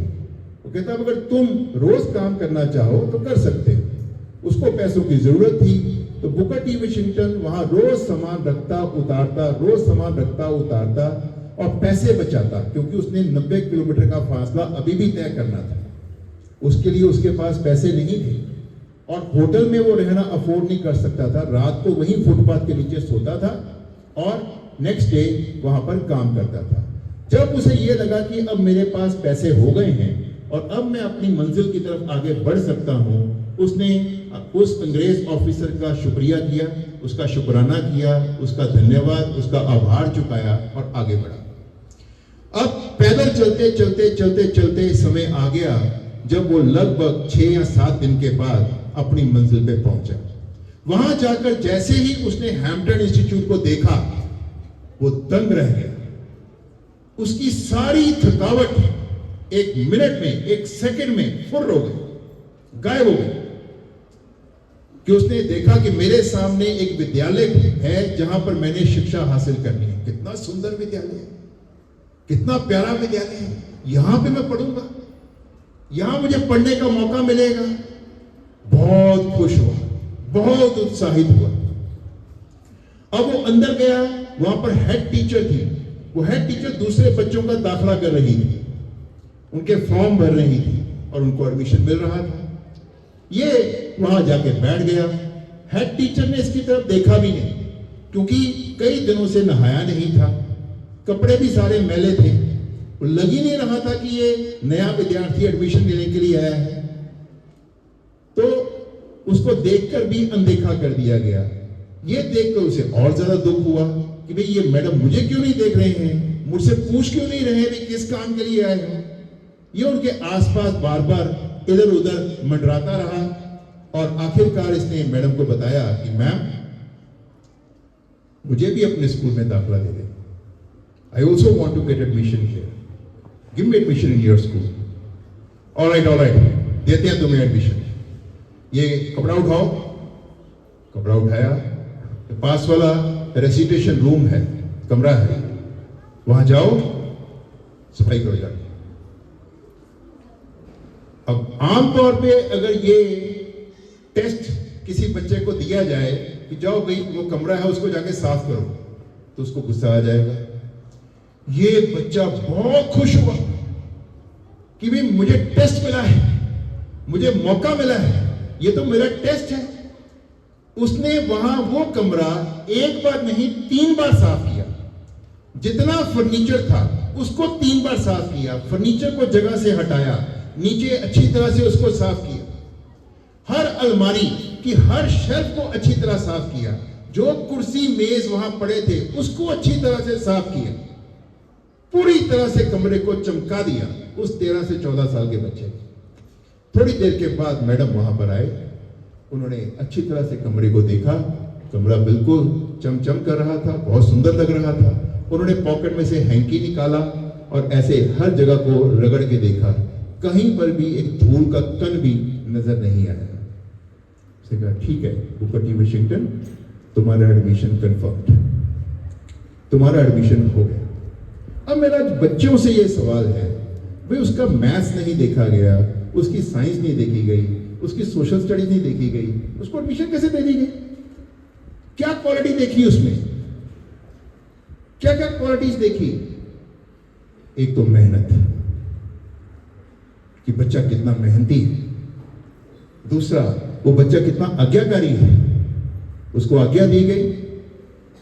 वो कहता अगर तुम रोज काम करना चाहो तो कर सकते हो। उसको पैसों की जरूरत थी तो बुकर टी विशिंगटन वहां रोज सामान रखता उतारता, रोज सामान रखता उतारता और पैसे बचाता, क्योंकि उसने 90 किलोमीटर का फासला अभी भी तय करना था। उसके लिए उसके पास पैसे नहीं थे और होटल में वो रहना अफोर्ड नहीं कर सकता था। रात को वहीं फुटपाथ के नीचे सोता था और नेक्स्ट डे वहां पर काम करता था। जब उसे ये लगा कि अब मेरे पास पैसे हो गए हैं और अब मैं अपनी मंजिल की तरफ आगे बढ़ सकता हूं, उसने उस अंग्रेज ऑफिसर का शुक्रिया किया, उसका शुक्राना किया, उसका धन्यवाद, उसका आभार चुकाया और आगे बढ़ा। अब पैदल चलते चलते चलते चलते समय आ गया जब वो लगभग 6 या 7 दिन के बाद अपनी मंजिल पे पहुंचा। वहां जाकर जैसे ही उसने हैम्पटन इंस्टीट्यूट को देखा वो दंग रह गया। उसकी सारी थकावट एक मिनट में, एक सेकंड में फुर्र हो गई, गायब हो गई। कि उसने देखा कि मेरे सामने एक विद्यालय है जहां पर मैंने शिक्षा हासिल करनी है। कितना सुंदर विद्यालय है, कितना प्यारा विद्यालय है, यहां पे मैं पढ़ूंगा, यहां मुझे पढ़ने का मौका मिलेगा। बहुत खुश हुआ, बहुत उत्साहित हुआ। अब वो अंदर गया, वहां पर हेड टीचर थी। वो हेड टीचर दूसरे बच्चों का दाखला कर रही थी, उनके फॉर्म भर रही थी और उनको एडमिशन मिल रहा था। ये वहां जाके बैठ गया। हेड टीचर ने इसकी तरफ देखा भी नहीं, क्योंकि कई दिनों से नहाया नहीं था, कपड़े भी सारे मैले थे। लग ही नहीं रहा था कि ये नया विद्यार्थी एडमिशन लेने के लिए आया है। तो उसको देखकर भी अनदेखा कर दिया गया। ये देखकर उसे और ज्यादा दुख हुआ कि भाई ये मैडम मुझे क्यों नहीं देख रहे हैं, मुझसे पूछ क्यों नहीं रहे भी किस काम के लिए आए हो। ये उनके आसपास बार बार इधर उधर मंडराता रहा और आखिरकार इसने मैडम को बताया कि मैम मुझे भी अपने स्कूल में दाखला दे दे। I also want to get admission here, give me admission in your school. Alright देते हैं तुम्हें एडमिशन। ये कपड़ा उठाओ। कपड़ा उठाया। पास वाला रेसिटेशन रूम है, कमरा है, वहां जाओ, सफाई करो जाके। अब आमतौर पे अगर ये टेस्ट किसी बच्चे को दिया जाए कि जाओ भाई वो कमरा है उसको जाके साफ करो, तो उसको गुस्सा आ जाएगा। ये बच्चा बहुत खुश हुआ कि भाई मुझे टेस्ट मिला है, मुझे मौका मिला है, ये तो मेरा टेस्ट है। उसने वहां वो कमरा एक बार नहीं 3 बार साफ किया। जितना फर्नीचर था उसको 3 बार साफ किया, फर्नीचर को जगह से हटाया, नीचे अच्छी तरह से उसको साफ किया, हर अलमारी की हर शेल्फ को अच्छी तरह साफ किया, जो कुर्सी मेज वहां पड़े थे उसको अच्छी तरह से साफ किया, पूरी तरह से कमरे को चमका दिया उस 13 से 14 साल के बच्चे। थोड़ी देर के बाद मैडम वहां पर आए, उन्होंने अच्छी तरह से कमरे को देखा, कमरा बिल्कुल चमचम कर रहा था, बहुत सुंदर लग रहा था। उन्होंने पॉकेट में से हैंकी निकाला और ऐसे हर जगह को रगड़ के देखा, कहीं पर भी एक धूल का कण भी नजर नहीं आया। उसने कहा ठीक है बुकर टी वाशिंगटन, तुम्हारा एडमिशन कंफर्म्ड, तुम्हारा एडमिशन हो गया। अब मेरा बच्चों से ये सवाल है, भाई उसका मैथ्स नहीं देखा गया, उसकी साइंस नहीं देखी गई, उसकी सोशल स्टडीज नहीं देखी गई, उसको एडमिशन कैसे दे दी गई? क्या क्वालिटी देखी उसमें? क्या क्या क्वालिटीज देखी? एक तो मेहनत कि बच्चा कितना मेहनती है, दूसरा वो बच्चा कितना आज्ञाकारी है, उसको आज्ञा दी गई,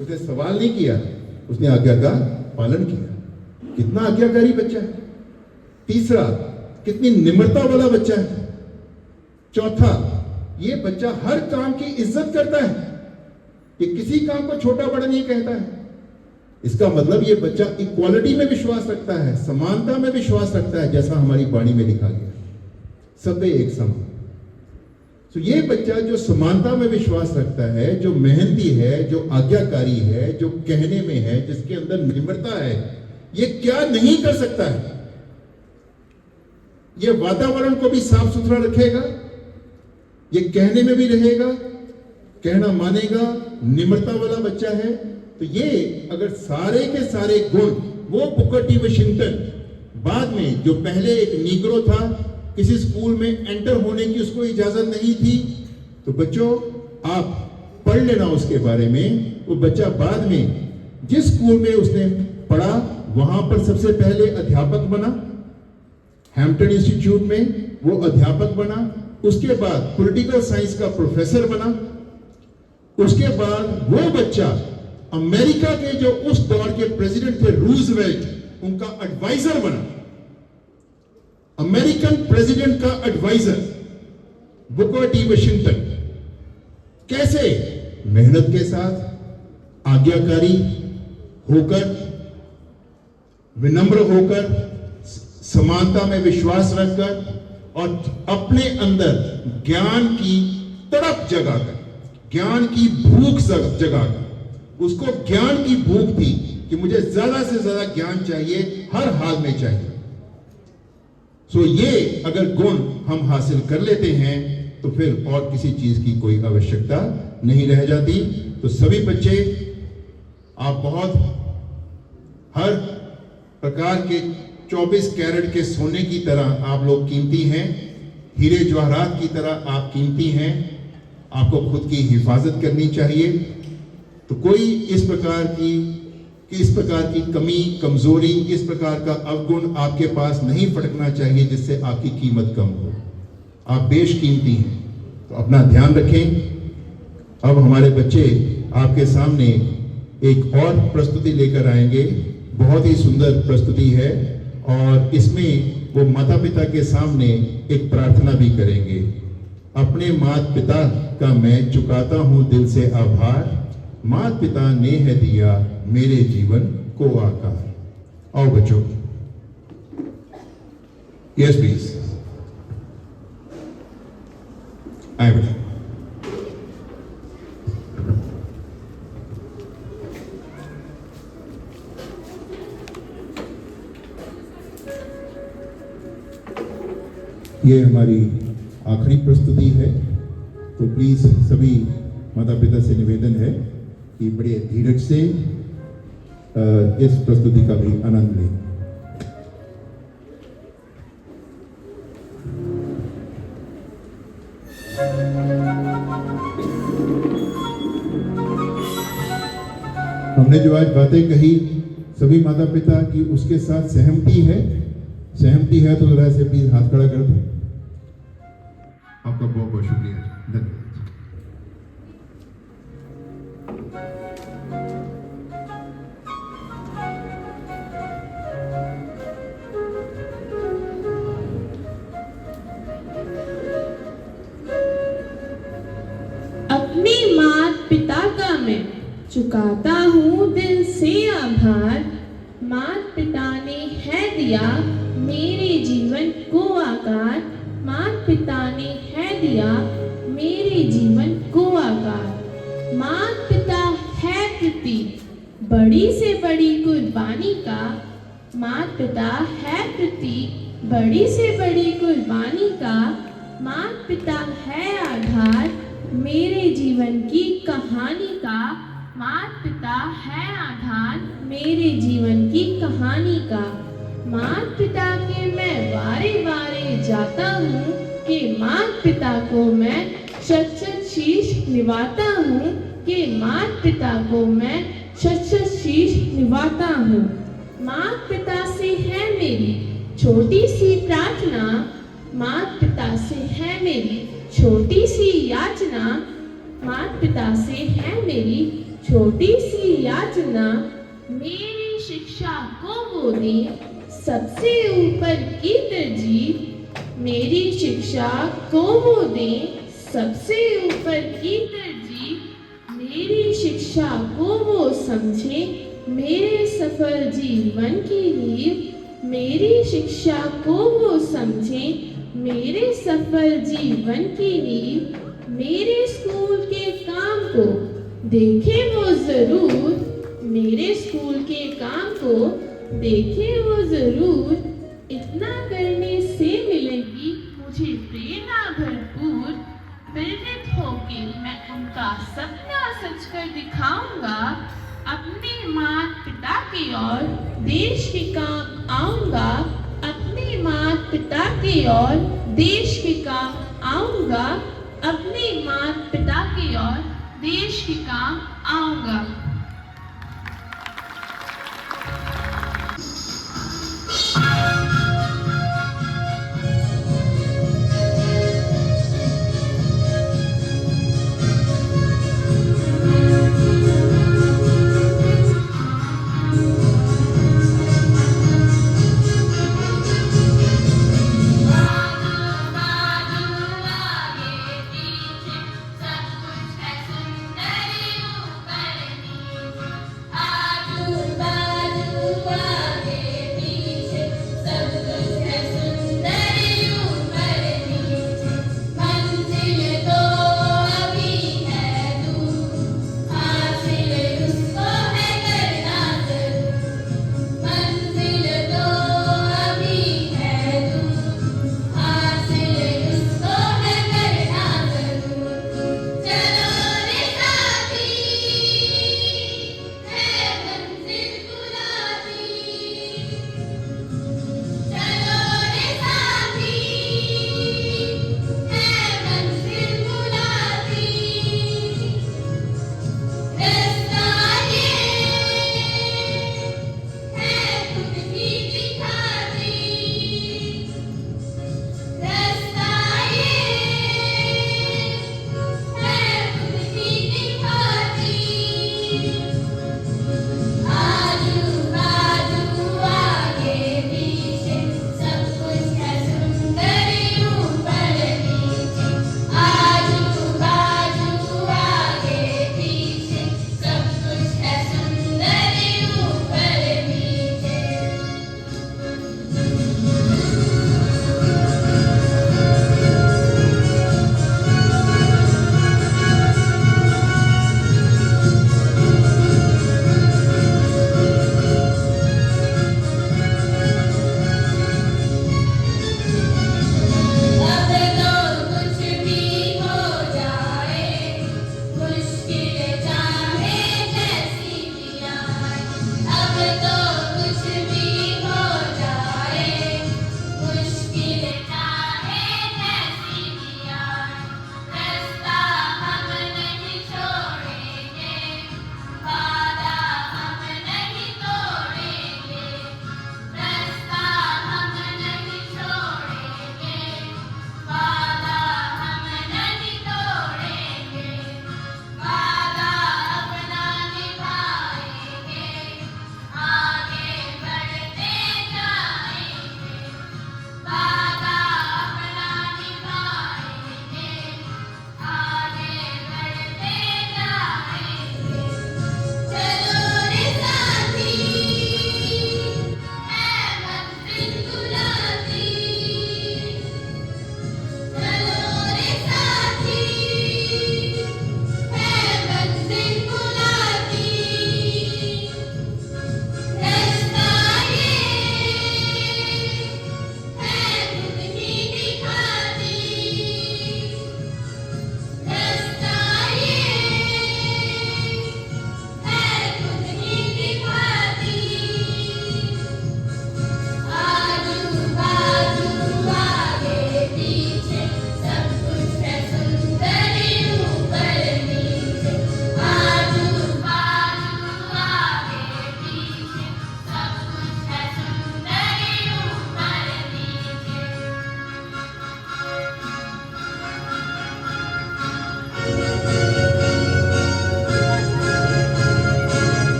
उसने सवाल नहीं किया, उसने आज्ञा का पालन किया, कितना आज्ञाकारी बच्चा है। तीसरा, कितनी निम्रता वाला बच्चा है। चौथा, ये बच्चा हर काम की इज्जत करता है, ये किसी काम को छोटा बड़ा नहीं कहता है। इसका मतलब ये बच्चा इक्वालिटी में विश्वास रखता है, समानता में विश्वास रखता है, जैसा हमारी वाणी में लिखा गया, सब एक समान। तो ये बच्चा जो समानता में विश्वास रखता है, जो मेहनती है, जो आज्ञाकारी है, जो कहने में है, जिसके अंदर निम्रता है, ये क्या नहीं कर सकता है? ये वातावरण को भी साफ सुथरा रखेगा, ये कहने में भी रहेगा, कहना मानेगा, निम्रता वाला बच्चा है। तो ये अगर सारे के सारे गुण वो बुकर टी वाशिंगटन, बाद में जो पहले एक नीग्रो था, किसी स्कूल में एंटर होने की उसको इजाजत नहीं थी, तो बच्चों आप पढ़ लेना उसके बारे में। वो बच्चा बाद में जिस स्कूल में उसने पढ़ा वहां पर सबसे पहले अध्यापक बना, हैम्पटन इंस्टीट्यूट में वो अध्यापक बना, उसके बाद पॉलिटिकल साइंस का प्रोफेसर बना, उसके बाद वो बच्चा अमेरिका के जो उस दौर के प्रेसिडेंट थे रूजवेल्ट, उनका एडवाइजर बना, अमेरिकन प्रेसिडेंट का एडवाइजर बुकर टी वाशिंगटन। कैसे? मेहनत के साथ, आज्ञाकारी होकर, विनम्र होकर, समानता में विश्वास रखकर और अपने अंदर ज्ञान की तड़प जगाकर, ज्ञान की भूख जगाकर, उसको ज्ञान की भूख थी कि मुझे ज्यादा से ज्यादा ज्ञान चाहिए, हर हाल में चाहिए। सो ये अगर गुण हम हासिल कर लेते हैं तो फिर और किसी चीज की कोई आवश्यकता नहीं रह जाती। तो सभी बच्चे आप बहुत हर प्रकार के 24 कैरेट के सोने की तरह आप लोग कीमती हैं, हीरे जवाहरात की तरह आप कीमती हैं। आपको खुद की हिफाजत करनी चाहिए। तो कोई इस प्रकार की कमी, कमजोरी, इस प्रकार का अवगुण आपके पास नहीं फटकना चाहिए जिससे आपकी कीमत कम हो। आप बेशकीमती हैं, तो अपना ध्यान रखें। अब हमारे बच्चे आपके सामने एक और प्रस्तुति लेकर आएंगे, बहुत ही सुंदर प्रस्तुति है और इसमें वो माता पिता के सामने एक प्रार्थना भी करेंगे। अपने माता पिता का मैं चुकाता हूँ दिल से आभार, माता पिता ने है दिया मेरे जीवन को आकार। आओ बच्चों, यस प्लीज, आए बेटा। ये हमारी आखिरी प्रस्तुति है, तो प्लीज सभी माता पिता से निवेदन है कि बड़े धीरज से इस प्रस्तुति का भी आनंद लें। हमने जो आज बातें कही सभी माता पिता की उसके साथ सहमति है तो जरा से प्लीज हाथ खड़ा कर दें। आपका बहुत बहुत शुक्रिया, धन्यवाद। अपने माता पिता का मैं चुकाता हूँ दिल से आभार। माता पिता ने है दिया मेरे जीवन को आकार। माता पिता ने है दिया मेरे जीवन को आकार। माता पिता है प्रतीक बड़ी से बड़ी कुर्बानी का। माता पिता है प्रतीक बड़ी से बड़ी कुर्बानी का। माता पिता है आधार मेरे जीवन की कहानी का। माता पिता है आधार मेरे जीवन की कहानी का। माता पिता के मैं वारे वारे जाता हूँ कि माता पिता को मैं शत शत शीश निभाता हूँ कि माता पिता को मैं शत शत शीश निभाता हूँ। माता पिता से है मेरी छोटी सी प्रार्थना। माता पिता से है मेरी छोटी सी याचना। माता पिता से है मेरी छोटी सी याचना। मेरी शिक्षा को वो दें सबसे ऊपर की तरजीह। मेरी शिक्षा को वो दें सबसे ऊपर की तरजीह। मेरी शिक्षा को वो समझे मेरे सफल जीवन की नींव। मेरी शिक्षा को वो समझे मेरे सफल जीवन की नींव। मेरे स्कूल के काम को देखे वो जरूर। मेरे स्कूल के काम को देखे वो जरूर। इतना करने से मिलेगी मुझे प्रेरणा भरपूर। प्रेरित होके मैं उनका सपना सच कर दिखाऊंगा। अपने माता पिता की ओर देश के काम आऊंगा। अपने माता पिता की ओर देश के काम आऊंगा। अपने माता पिता की ओर देश के काम आऊंगा।